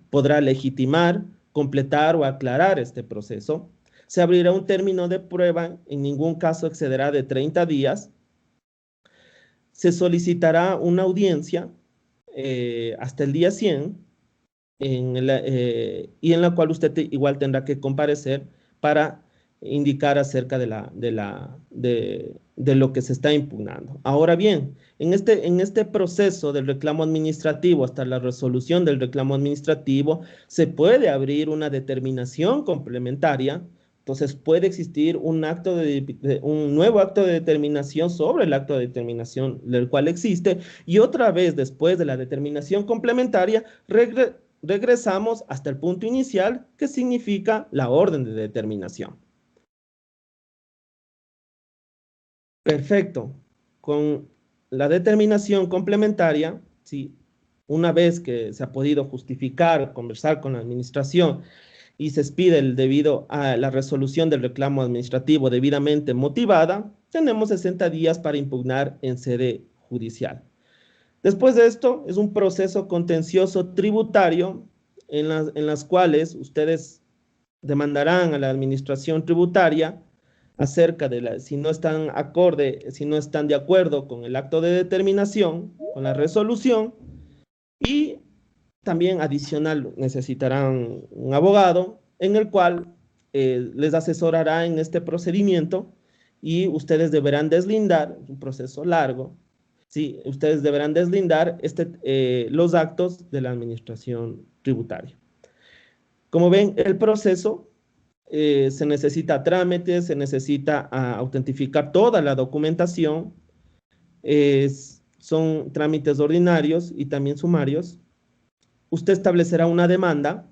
podrá legitimar, completar o aclarar este proceso. Se abrirá un término de prueba, en ningún caso excederá de 30 días. Se solicitará una audiencia hasta el día 100, y en la cual usted igual tendrá que comparecer para indicar acerca de lo que se está impugnando. Ahora bien, en este proceso del reclamo administrativo hasta la resolución del reclamo administrativo, se puede abrir una determinación complementaria. Entonces puede existir un nuevo acto de determinación sobre el acto de determinación del cual existe, y otra vez después de la determinación complementaria regresamos hasta el punto inicial, que significa la orden de determinación. Perfecto. Con la determinación complementaria, ¿sí? Una vez que se ha podido justificar, conversar con la administración y se expide debido a la resolución del reclamo administrativo debidamente motivada, tenemos 60 días para impugnar en sede judicial. Después de esto, es un proceso contencioso tributario en las cuales ustedes demandarán a la administración tributaria acerca de si no están si no están de acuerdo con el acto de determinación, con la resolución, y también adicional necesitarán un abogado en el cual les asesorará en este procedimiento y ustedes deberán deslindar, es un proceso largo, ¿sí? Ustedes deberán deslindar los actos de la administración tributaria. Como ven, el proceso se necesita trámites, se necesita autentificar toda la documentación, son trámites ordinarios y también sumarios. Usted establecerá una demanda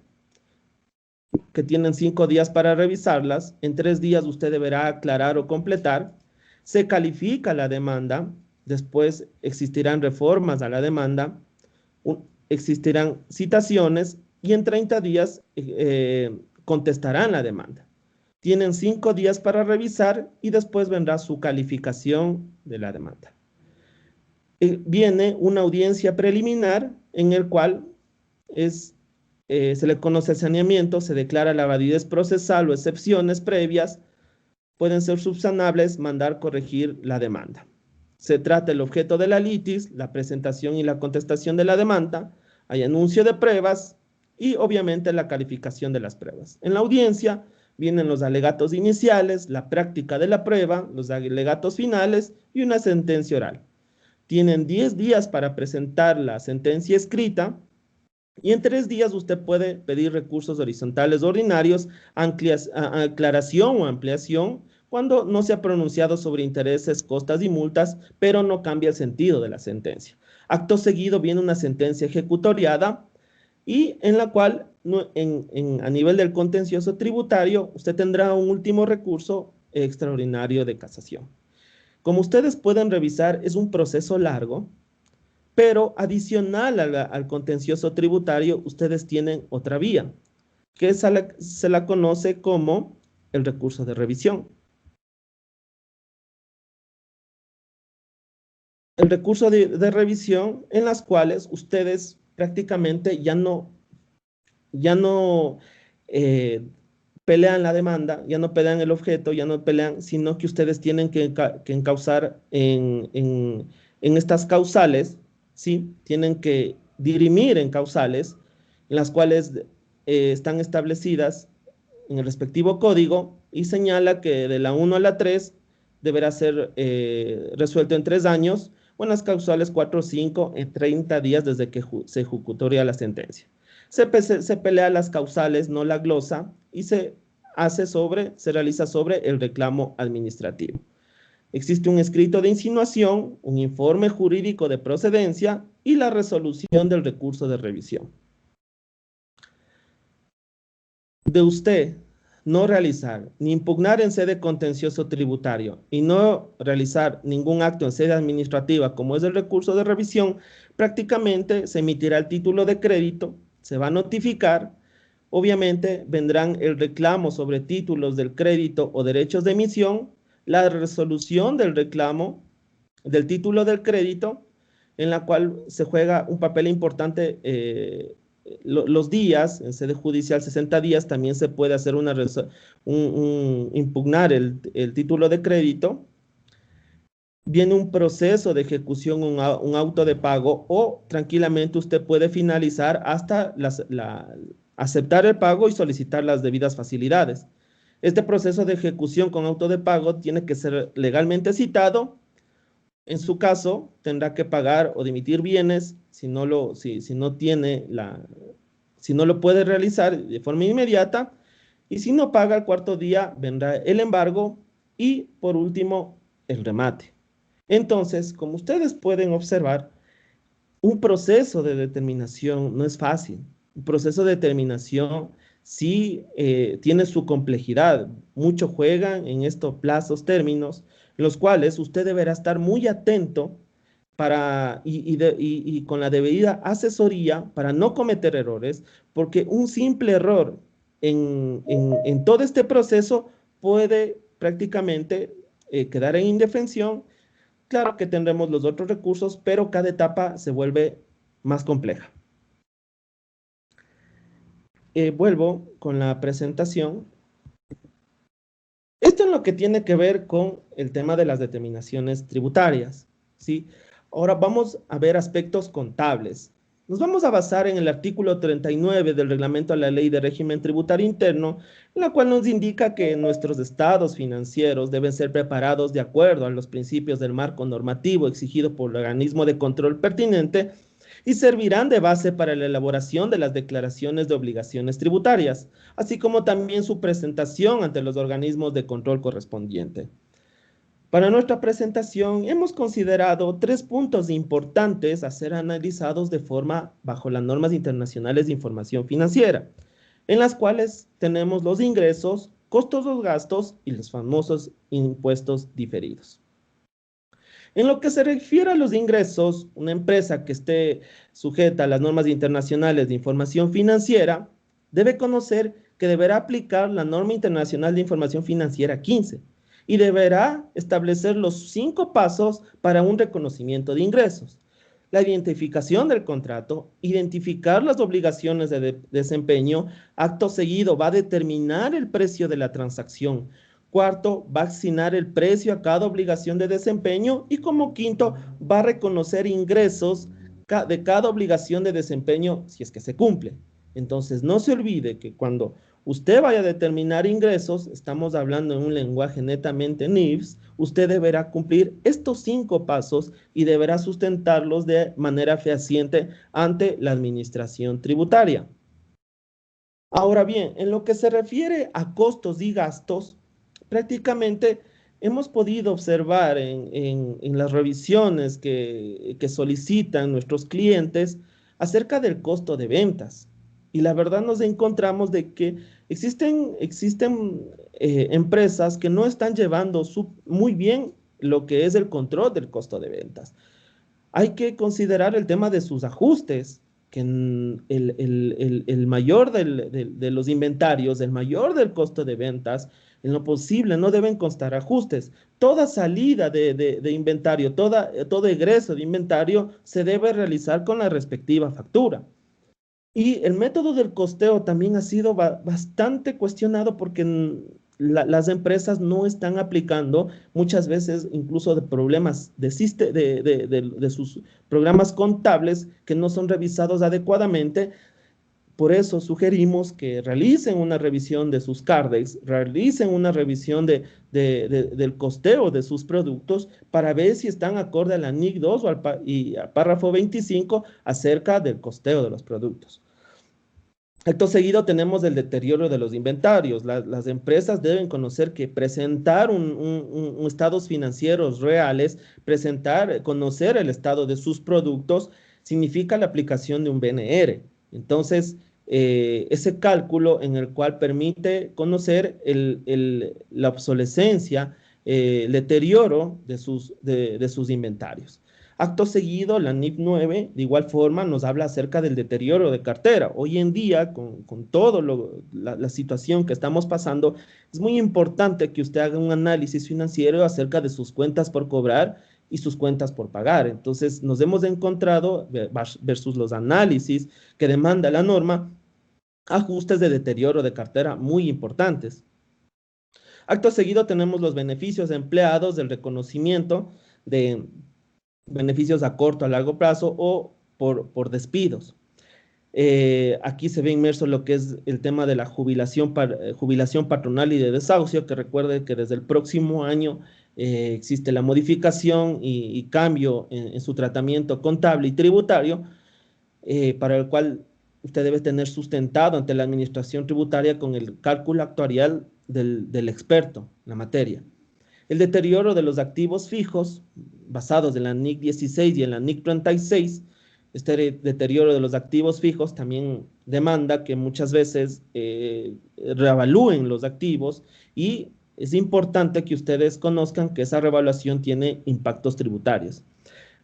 que tienen 5 días para revisarlas. En 3 días usted deberá aclarar o completar. Se califica la demanda. Después existirán reformas a la demanda. Existirán citaciones y en 30 días contestarán la demanda. Tienen 5 días para revisar y después vendrá su calificación de la demanda. Viene una audiencia preliminar en el cual se le conoce el saneamiento, se declara la validez procesal o excepciones previas, pueden ser subsanables, mandar corregir la demanda. Se trata el objeto de la litis, la presentación y la contestación de la demanda, hay anuncio de pruebas y obviamente la calificación de las pruebas. En la audiencia vienen los alegatos iniciales, la práctica de la prueba, los alegatos finales y una sentencia oral. Tienen 10 días para presentar la sentencia escrita y en 3 días usted puede pedir recursos horizontales ordinarios, aclaración o ampliación, cuando no se ha pronunciado sobre intereses, costas y multas, pero no cambia el sentido de la sentencia. Acto seguido viene una sentencia ejecutoriada y en la cual a nivel del contencioso tributario usted tendrá un último recurso extraordinario de casación. Como ustedes pueden revisar, es un proceso largo, pero adicional al contencioso tributario, ustedes tienen otra vía, que se la conoce como el recurso de revisión. El recurso de revisión en las cuales ustedes prácticamente ya no pelean la demanda, ya no pelean el objeto, ya no pelean, sino que ustedes tienen que encauzar en estas causales, ¿sí? Tienen que dirimir en causales, en las cuales están establecidas en el respectivo código y señala que de la 1 a la 3 deberá ser resuelto en 3 años, o en las causales 4 o 5 en 30 días desde que se ejecutoria la sentencia. Se pelea las causales, no la glosa, y se realiza sobre el reclamo administrativo. Existe un escrito de insinuación, un informe jurídico de procedencia y la resolución del recurso de revisión. De usted no realizar ni impugnar en sede contencioso tributario y no realizar ningún acto en sede administrativa como es el recurso de revisión, prácticamente se emitirá el título de crédito, se va a notificar, obviamente vendrán el reclamo sobre títulos del crédito o derechos de emisión, la resolución del reclamo del título del crédito, en la cual se juega un papel importante los días, en sede judicial 60 días, también se puede hacer impugnar el título de crédito. Viene un proceso de ejecución, un auto de pago, o tranquilamente usted puede finalizar hasta aceptar el pago y solicitar las debidas facilidades. Este proceso de ejecución con auto de pago tiene que ser legalmente citado. En su caso, tendrá que pagar o dimitir bienes si no lo puede realizar de forma inmediata, y si no paga el 4.º día, vendrá el embargo y, por último, el remate. Entonces, como ustedes pueden observar, un proceso de determinación no es fácil. Un proceso de determinación sí tiene su complejidad. Mucho juegan en estos plazos, términos, los cuales usted deberá estar muy atento y con la debida asesoría para no cometer errores, porque un simple error en todo este proceso puede prácticamente quedar en indefensión. Claro que tendremos los otros recursos, pero cada etapa se vuelve más compleja. vuelvo con la presentación. Esto es lo que tiene que ver con el tema de las determinaciones tributarias, ¿sí? Ahora vamos a ver aspectos contables. Nos vamos a basar en el artículo 39 del reglamento a la Ley de Régimen Tributario Interno, en la cual nos indica que nuestros estados financieros deben ser preparados de acuerdo a los principios del marco normativo exigido por el organismo de control pertinente y servirán de base para la elaboración de las declaraciones de obligaciones tributarias, así como también su presentación ante los organismos de control correspondiente. Para nuestra presentación hemos considerado 3 puntos importantes a ser analizados de forma bajo las normas internacionales de información financiera, en las cuales tenemos los ingresos, costos o gastos y los famosos impuestos diferidos. En lo que se refiere a los ingresos, una empresa que esté sujeta a las normas internacionales de información financiera debe conocer que deberá aplicar la norma internacional de información financiera 15 y deberá establecer los 5 pasos para un reconocimiento de ingresos. La identificación del contrato, identificar las obligaciones de desempeño, acto seguido va a determinar el precio de la transacción. Cuarto, va a asignar el precio a cada obligación de desempeño y como quinto, va a reconocer ingresos de cada obligación de desempeño si es que se cumple. Entonces, no se olvide que cuando usted vaya a determinar ingresos, estamos hablando en un lenguaje netamente NIFS, usted deberá cumplir estos 5 pasos y deberá sustentarlos de manera fehaciente ante la administración tributaria. Ahora bien, en lo que se refiere a costos y gastos, prácticamente hemos podido observar en las revisiones que solicitan nuestros clientes acerca del costo de ventas. Y la verdad nos encontramos de que existen empresas que no están llevando muy bien lo que es el control del costo de ventas. Hay que considerar el tema de sus ajustes, que el mayor de los inventarios, el mayor del costo de ventas, en lo posible no deben constar ajustes. Toda salida de inventario, todo egreso de inventario se debe realizar con la respectiva factura. Y el método del costeo también ha sido bastante cuestionado porque las empresas no están aplicando muchas veces incluso de problemas de sus programas contables que no son revisados adecuadamente. Por eso sugerimos que realicen una revisión de sus CARDEX, realicen una revisión del costeo de sus productos para ver si están acorde a la NIC 2 y al párrafo 25 acerca del costeo de los productos. Acto seguido tenemos el deterioro de los inventarios. Las empresas deben conocer que presentar estados financieros reales, conocer el estado de sus productos, significa la aplicación de un BNR. Entonces, ese cálculo en el cual permite conocer la obsolescencia, el deterioro de sus inventarios. Acto seguido, la NIF 9, de igual forma, nos habla acerca del deterioro de cartera. Hoy en día, con toda la situación que estamos pasando, es muy importante que usted haga un análisis financiero acerca de sus cuentas por cobrar y sus cuentas por pagar. Entonces, nos hemos encontrado, versus los análisis que demanda la norma, ajustes de deterioro de cartera muy importantes. Acto seguido, tenemos los beneficios empleados del reconocimiento de beneficios a corto, a largo plazo o por despidos. Aquí se ve inmerso lo que es el tema de la jubilación patronal y de desahucio, que recuerde que desde el próximo año existe la modificación y cambio en su tratamiento contable y tributario, para el cual usted debe tener sustentado ante la administración tributaria con el cálculo actuarial del experto en la materia. El deterioro de los activos fijos, basados en la NIC 16 y en la NIC 36, este deterioro de los activos fijos también demanda que muchas veces reevalúen los activos y es importante que ustedes conozcan que esa reevaluación tiene impactos tributarios.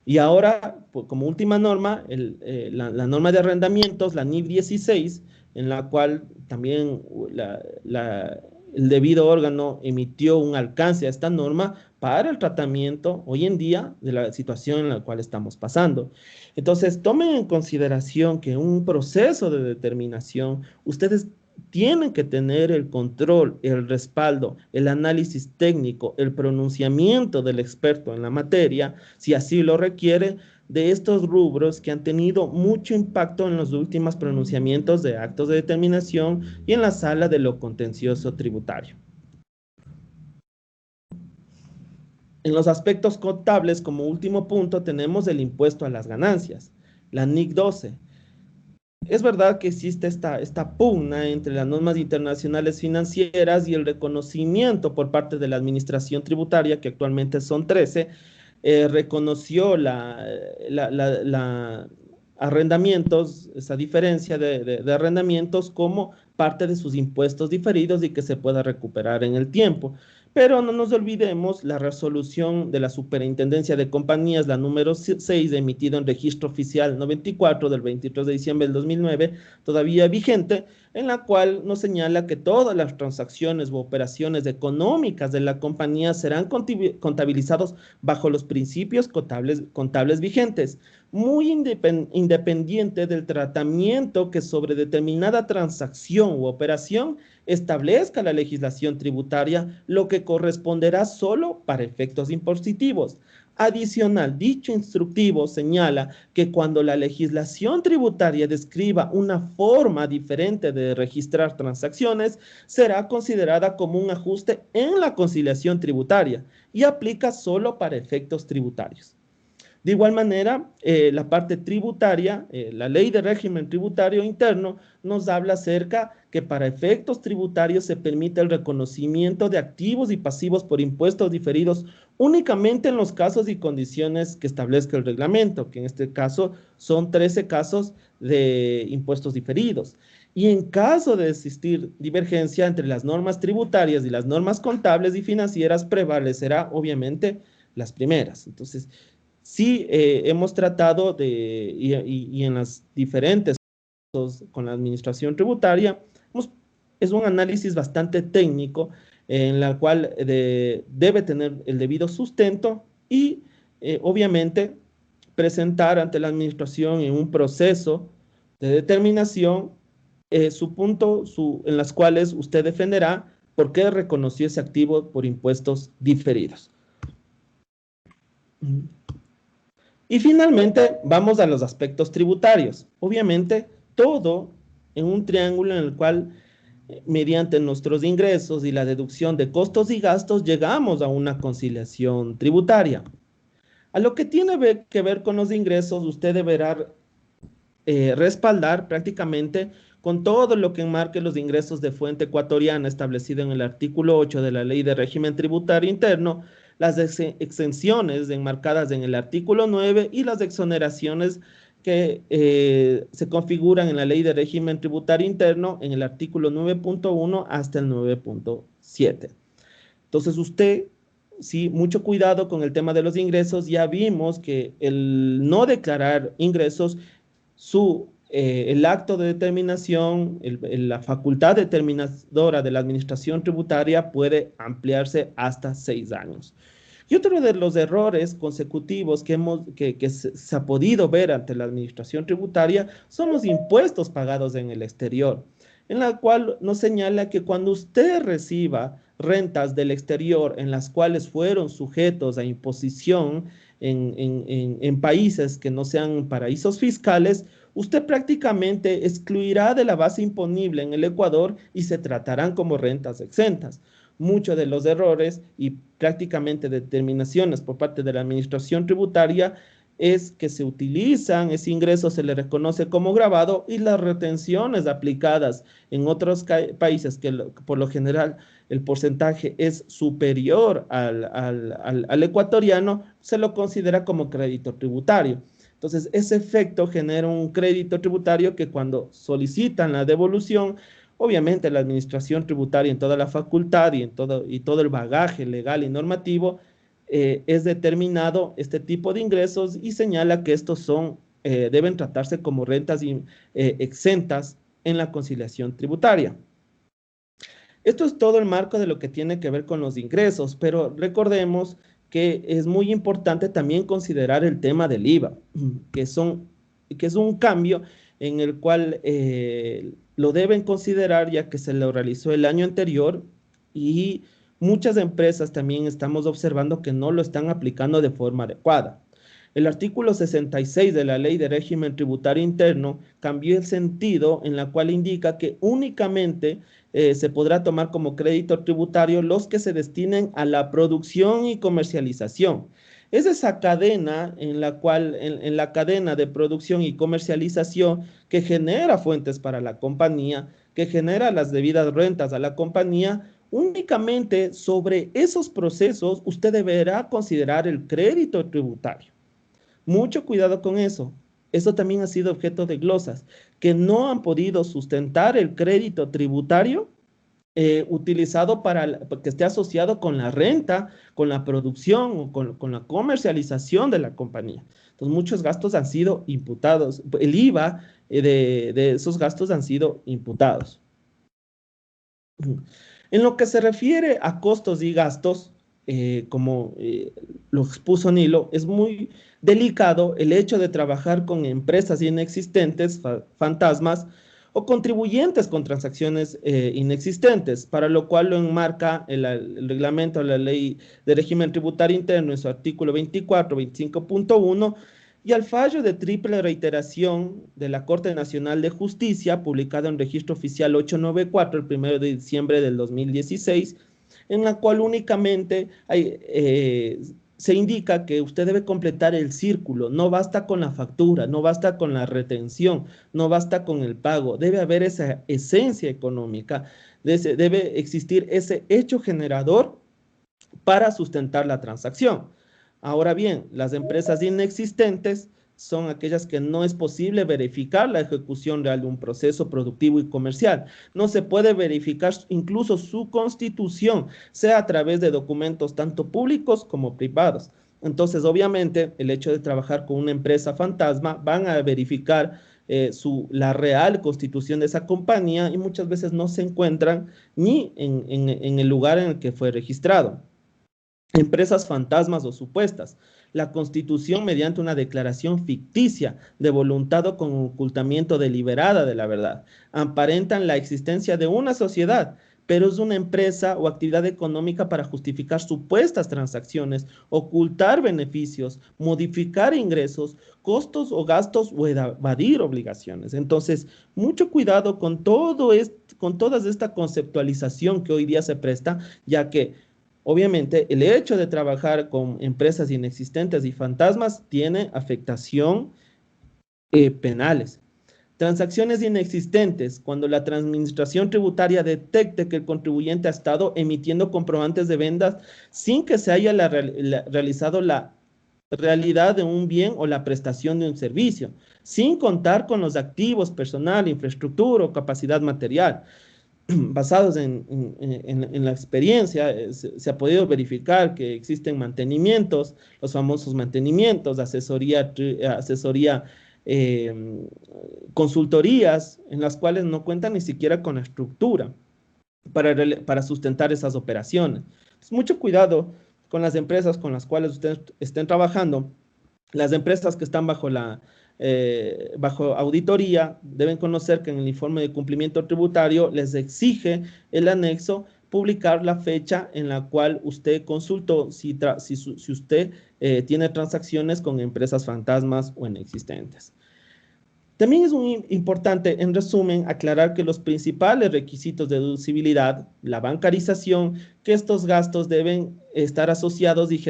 Y ahora, como última norma, la norma de arrendamientos, la NIC 16, en la cual también el debido órgano emitió un alcance a esta norma para el tratamiento hoy en día de la situación en la cual estamos pasando. Entonces, tomen en consideración que un proceso de determinación, ustedes tienen que tener el control, el respaldo, el análisis técnico, el pronunciamiento del experto en la materia, si así lo requiere, de estos rubros que han tenido mucho impacto en los últimos pronunciamientos de actos de determinación y en la sala de lo contencioso tributario. En los aspectos contables, como último punto, tenemos el impuesto a las ganancias, la NIC 12. Es verdad que existe esta pugna entre las normas internacionales financieras y el reconocimiento por parte de la administración tributaria, que actualmente son 13, reconoció arrendamientos, esa diferencia de arrendamientos como parte de sus impuestos diferidos y que se pueda recuperar en el tiempo. Pero no nos olvidemos la resolución de la Superintendencia de Compañías, la número 6, emitida en Registro Oficial 94 del 23 de diciembre del 2009, todavía vigente, en la cual nos señala que todas las transacciones u operaciones económicas de la compañía serán contabilizados bajo los principios contables vigentes, muy independiente del tratamiento que sobre determinada transacción u operación establezca la legislación tributaria, lo que corresponderá solo para efectos impositivos. Adicional, dicho instructivo señala que cuando la legislación tributaria describa una forma diferente de registrar transacciones, será considerada como un ajuste en la conciliación tributaria y aplica solo para efectos tributarios. De igual manera, la parte tributaria, la ley de régimen tributario interno, nos habla acerca que para efectos tributarios se permite el reconocimiento de activos y pasivos por impuestos diferidos únicamente en los casos y condiciones que establezca el reglamento, que en este caso son 13 casos de impuestos diferidos. Y en caso de existir divergencia entre las normas tributarias y las normas contables y financieras, prevalecerá obviamente las primeras. Entonces, sí, hemos tratado y en las diferentes con la administración tributaria, es un análisis bastante técnico en la cual debe tener el debido sustento y obviamente presentar ante la administración en un proceso de determinación su punto en las cuales usted defenderá por qué reconoció ese activo por impuestos diferidos. Y finalmente, vamos a los aspectos tributarios. Obviamente, todo en un triángulo en el cual, mediante nuestros ingresos y la deducción de costos y gastos, llegamos a una conciliación tributaria. A lo que tiene que ver con los ingresos, usted deberá respaldar prácticamente con todo lo que enmarque los ingresos de fuente ecuatoriana establecido en el artículo 8 de la Ley de Régimen Tributario Interno, las exenciones enmarcadas en el artículo 9 y las exoneraciones que se configuran en la Ley de Régimen Tributario Interno en el artículo 9.1 hasta el 9.7. Entonces usted, sí, mucho cuidado con el tema de los ingresos. Ya vimos que el no declarar ingresos, el acto de determinación, la facultad determinadora de la administración tributaria puede ampliarse hasta 6 años. Y otro de los errores consecutivos que se ha podido ver ante la administración tributaria son los impuestos pagados en el exterior, en la cual nos señala que cuando usted reciba rentas del exterior en las cuales fueron sujetos a imposición en países que no sean paraísos fiscales, usted prácticamente excluirá de la base imponible en el Ecuador y se tratarán como rentas exentas. Muchos de los errores y prácticamente determinaciones por parte de la administración tributaria es que se utilizan, ese ingreso se le reconoce como gravado y las retenciones aplicadas en otros países que por lo general el porcentaje es superior al ecuatoriano, se lo considera como crédito tributario. Entonces, ese efecto genera un crédito tributario que cuando solicitan la devolución, obviamente la administración tributaria en toda la facultad y todo el bagaje legal y normativo es determinado este tipo de ingresos y señala que estos deben tratarse como rentas exentas en la conciliación tributaria. Esto es todo el marco de lo que tiene que ver con los ingresos, pero recordemos que es muy importante también considerar el tema del IVA, que es un cambio en el cual lo deben considerar ya que se lo realizó el año anterior y muchas empresas también estamos observando que no lo están aplicando de forma adecuada. El artículo 66 de la Ley de Régimen Tributario Interno cambió el sentido en la cual indica que únicamente se podrá tomar como crédito tributario los que se destinen a la producción y comercialización. Es esa cadena en la cual, en la cadena de producción y comercialización que genera fuentes para la compañía, que genera las debidas rentas a la compañía. Únicamente sobre esos procesos usted deberá considerar el crédito tributario. Mucho cuidado con eso. Eso también ha sido objeto de glosas, que no han podido sustentar el crédito tributario utilizado para que esté asociado con la renta, con la producción o con la comercialización de la compañía. Entonces, muchos gastos han sido imputados. El IVA de esos gastos han sido imputados. En lo que se refiere a costos y gastos, como lo expuso Nilo, es muy delicado el hecho de trabajar con empresas inexistentes, fantasmas, o contribuyentes con transacciones inexistentes, para lo cual lo enmarca el reglamento de la Ley de Régimen Tributario Interno en su artículo 24, 25.1, y al fallo de triple reiteración de la Corte Nacional de Justicia, publicado en Registro Oficial 894, el 1 de diciembre del 2016, en la cual únicamente se indica que usted debe completar el círculo, no basta con la factura, no basta con la retención, no basta con el pago, debe haber esa esencia económica, debe existir ese hecho generador para sustentar la transacción. Ahora bien, las empresas inexistentes son aquellas que no es posible verificar la ejecución real de un proceso productivo y comercial. No se puede verificar incluso su constitución, sea a través de documentos tanto públicos como privados. Entonces, obviamente, el hecho de trabajar con una empresa fantasma van a verificar la real constitución de esa compañía y muchas veces no se encuentran ni en el lugar en el que fue registrado. Empresas fantasmas o supuestas. La constitución mediante una declaración ficticia de voluntad o con ocultamiento deliberada de la verdad. Aparentan la existencia de una sociedad, pero es una empresa o actividad económica para justificar supuestas transacciones, ocultar beneficios, modificar ingresos, costos o gastos o evadir obligaciones. Entonces, mucho cuidado con toda esta conceptualización que hoy día se presta, ya que obviamente, el hecho de trabajar con empresas inexistentes y fantasmas tiene afectación penales. Transacciones inexistentes, cuando la administración tributaria detecte que el contribuyente ha estado emitiendo comprobantes de ventas sin que se haya realizado la realidad de un bien o la prestación de un servicio, sin contar con los activos, personal, infraestructura o capacidad material. Basados en la experiencia, se ha podido verificar que existen mantenimientos, los famosos mantenimientos, asesoría, consultorías, en las cuales no cuentan ni siquiera con la estructura para sustentar esas operaciones. Entonces, mucho cuidado con las empresas con las cuales ustedes estén trabajando. Las empresas que están bajo auditoría deben conocer que en el informe de cumplimiento tributario les exige el anexo publicar la fecha en la cual usted consultó si usted tiene transacciones con empresas fantasmas o inexistentes. También es muy importante, en resumen, aclarar que los principales requisitos de deducibilidad, la bancarización, que estos gastos deben estar asociados y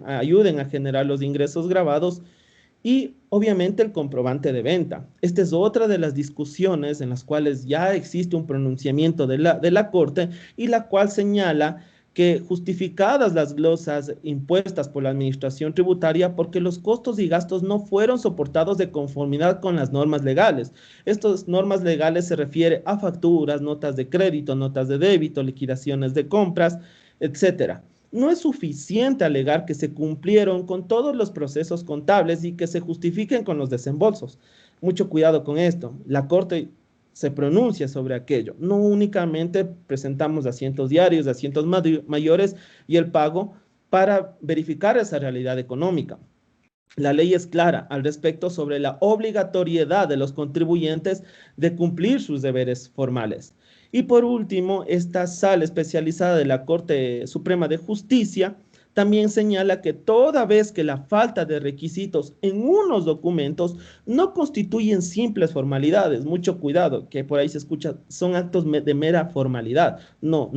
ayuden a generar los ingresos grabados, y obviamente el comprobante de venta. Esta es otra de las discusiones en las cuales ya existe un pronunciamiento de la Corte y la cual señala que justificadas las glosas impuestas por la administración tributaria porque los costos y gastos no fueron soportados de conformidad con las normas legales. Estas normas legales se refieren a facturas, notas de crédito, notas de débito, liquidaciones de compras, etcétera. No es suficiente alegar que se cumplieron con todos los procesos contables y que se justifiquen con los desembolsos. Mucho cuidado con esto. La Corte se pronuncia sobre aquello. No únicamente presentamos asientos diarios, asientos mayores y el pago para verificar esa realidad económica. La ley es clara al respecto sobre la obligatoriedad de los contribuyentes de cumplir sus deberes formales. Y por último, esta sala especializada de la Corte Suprema de Justicia también señala que toda vez que la falta de requisitos en unos documentos no constituyen simples formalidades, mucho cuidado, que por ahí se escucha, son actos de mera formalidad. No,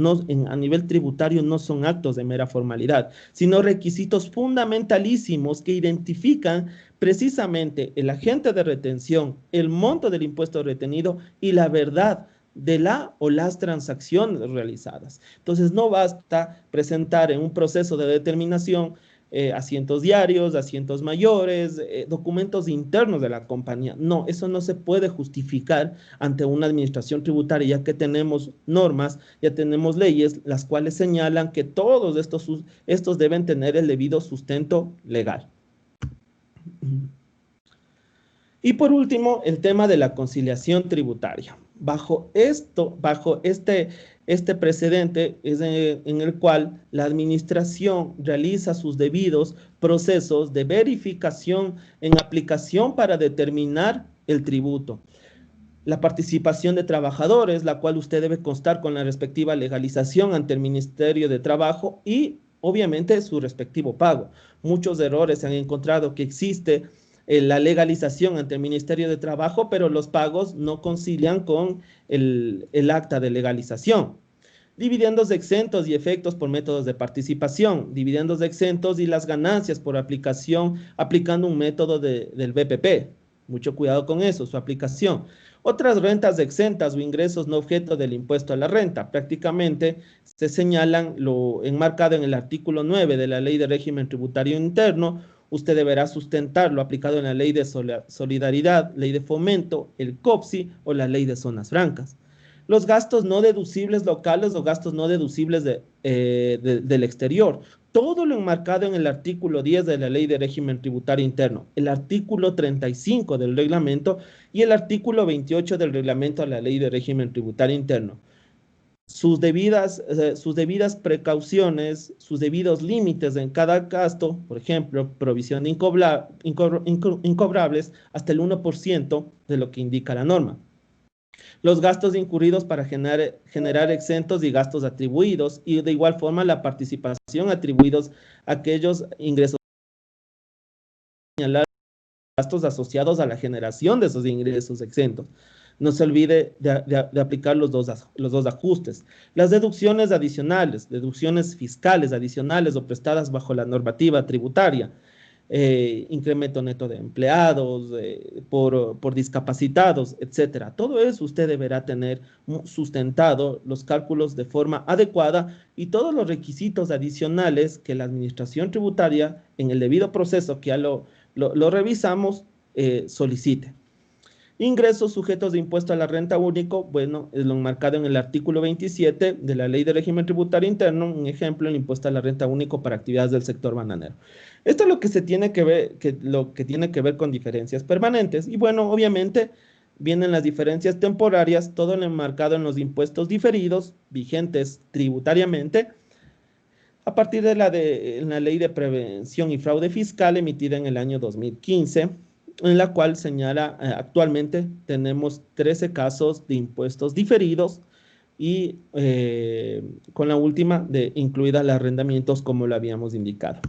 a nivel tributario no son actos de mera formalidad, sino requisitos fundamentalísimos que identifican precisamente el agente de retención, el monto del impuesto retenido y la verdad de la o las transacciones realizadas. Entonces, no basta presentar en un proceso de determinación asientos diarios, asientos mayores, documentos internos de la compañía. No, eso no se puede justificar ante una administración tributaria, ya que tenemos normas, ya tenemos leyes, las cuales señalan que todos estos deben tener el debido sustento legal. Y por último, el tema de la conciliación tributaria. Bajo este precedente es en el cual la administración realiza sus debidos procesos de verificación en aplicación para determinar el tributo. La participación de trabajadores, la cual usted debe constar con la respectiva legalización ante el Ministerio de Trabajo y obviamente su respectivo pago. Muchos errores se han encontrado que existe la legalización ante el Ministerio de Trabajo, pero los pagos no concilian con el acta de legalización. Dividendos exentos y efectos por métodos de participación, dividendos exentos y las ganancias por aplicación, aplicando un método del BPP. Mucho cuidado con eso, su aplicación. Otras rentas exentas o ingresos no objeto del impuesto a la renta. Prácticamente se señalan lo enmarcado en el artículo 9 de la Ley de Régimen Tributario Interno. Usted deberá sustentarlo aplicado en la Ley de Solidaridad, Ley de Fomento, el COPSI o la Ley de Zonas Francas. Los gastos no deducibles locales o gastos no deducibles del exterior. Todo lo enmarcado en el artículo 10 de la Ley de Régimen Tributario Interno, el artículo 35 del reglamento y el artículo 28 del reglamento a la Ley de Régimen Tributario Interno. Sus debidas precauciones, sus debidos límites en cada gasto, por ejemplo, provisión de incobrables hasta el 1% de lo que indica la norma. Los gastos incurridos para generar exentos y gastos atribuidos y de igual forma la participación atribuidos a aquellos ingresos señalar gastos asociados a la generación de esos ingresos exentos. No se olvide de aplicar los dos ajustes. Las deducciones adicionales, deducciones fiscales adicionales o prestadas bajo la normativa tributaria, incremento neto de empleados, por discapacitados, etcétera. Todo eso usted deberá tener sustentado los cálculos de forma adecuada y todos los requisitos adicionales que la administración tributaria en el debido proceso que ya lo revisamos solicite. Ingresos sujetos de impuesto a la renta único, bueno, es lo enmarcado en el artículo 27 de la Ley de Régimen Tributario Interno, un ejemplo, el impuesto a la renta único para actividades del sector bananero. Esto es lo que tiene que ver con diferencias permanentes. Y bueno, obviamente vienen las diferencias temporarias, todo lo enmarcado en los impuestos diferidos, vigentes tributariamente, a partir de la Ley de Prevención y Fraude Fiscal emitida en el año 2015, en la cual señala actualmente tenemos 13 casos de impuestos diferidos y con la última incluida los arrendamientos como lo habíamos indicado.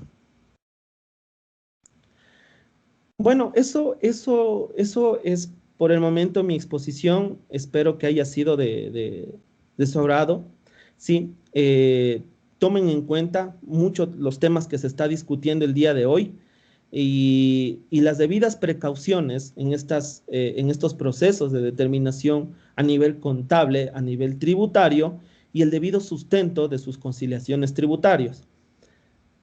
Bueno, eso es por el momento mi exposición. Espero que haya sido de su agrado. Sí, tomen en cuenta mucho los temas que se está discutiendo el día de hoy. Y las debidas precauciones en estos procesos de determinación a nivel contable, a nivel tributario y el debido sustento de sus conciliaciones tributarias.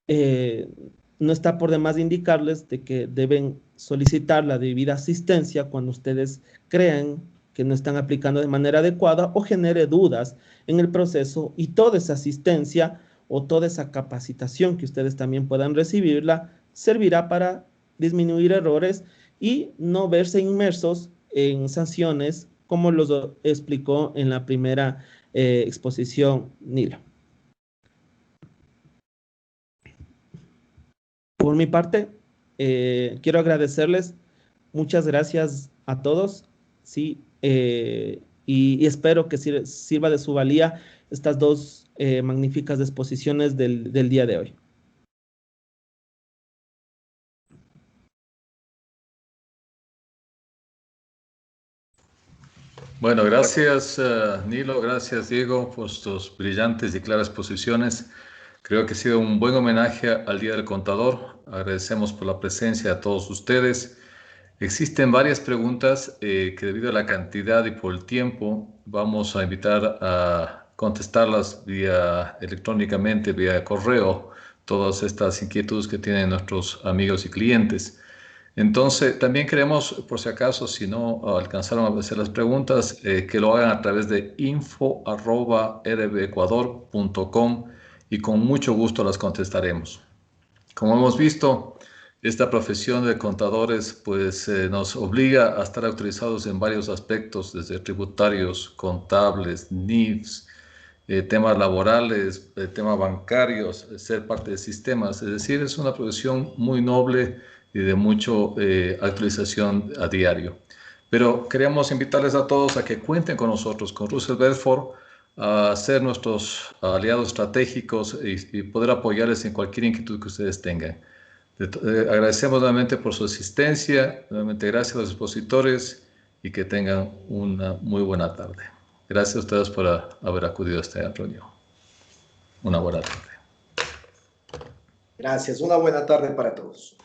No está por demás indicarles de que deben solicitar la debida asistencia cuando ustedes crean que no están aplicando de manera adecuada o genere dudas en el proceso, y toda esa asistencia o toda esa capacitación que ustedes también puedan recibirla servirá para disminuir errores y no verse inmersos en sanciones como lo explicó en la primera exposición Nilo. Por mi parte, quiero agradecerles. Muchas gracias a todos. Sí, y espero que sirva de su valía estas dos magníficas exposiciones del día de hoy. Bueno, gracias Nilo, gracias Diego por tus brillantes y claras exposiciones. Creo que ha sido un buen homenaje al Día del Contador. Agradecemos por la presencia a todos ustedes. Existen varias preguntas que debido a la cantidad y por el tiempo vamos a invitar a contestarlas vía electrónicamente, vía correo, todas estas inquietudes que tienen nuestros amigos y clientes. Entonces, también queremos, por si acaso, si no alcanzaron a hacer las preguntas, que lo hagan a través de info@rbecuador.com y con mucho gusto las contestaremos. Como hemos visto, esta profesión de contadores pues nos obliga a estar autorizados en varios aspectos, desde tributarios, contables, NIFs, temas laborales, temas bancarios, ser parte de sistemas. Es decir, es una profesión muy noble y de mucha actualización a diario. Pero queríamos invitarles a todos a que cuenten con nosotros, con Russell Bedford, a ser nuestros aliados estratégicos y poder apoyarles en cualquier inquietud que ustedes tengan. Agradecemos nuevamente por su asistencia, nuevamente gracias a los expositores y que tengan una muy buena tarde. Gracias a ustedes por haber acudido a esta reunión. Una buena tarde. Gracias, una buena tarde para todos.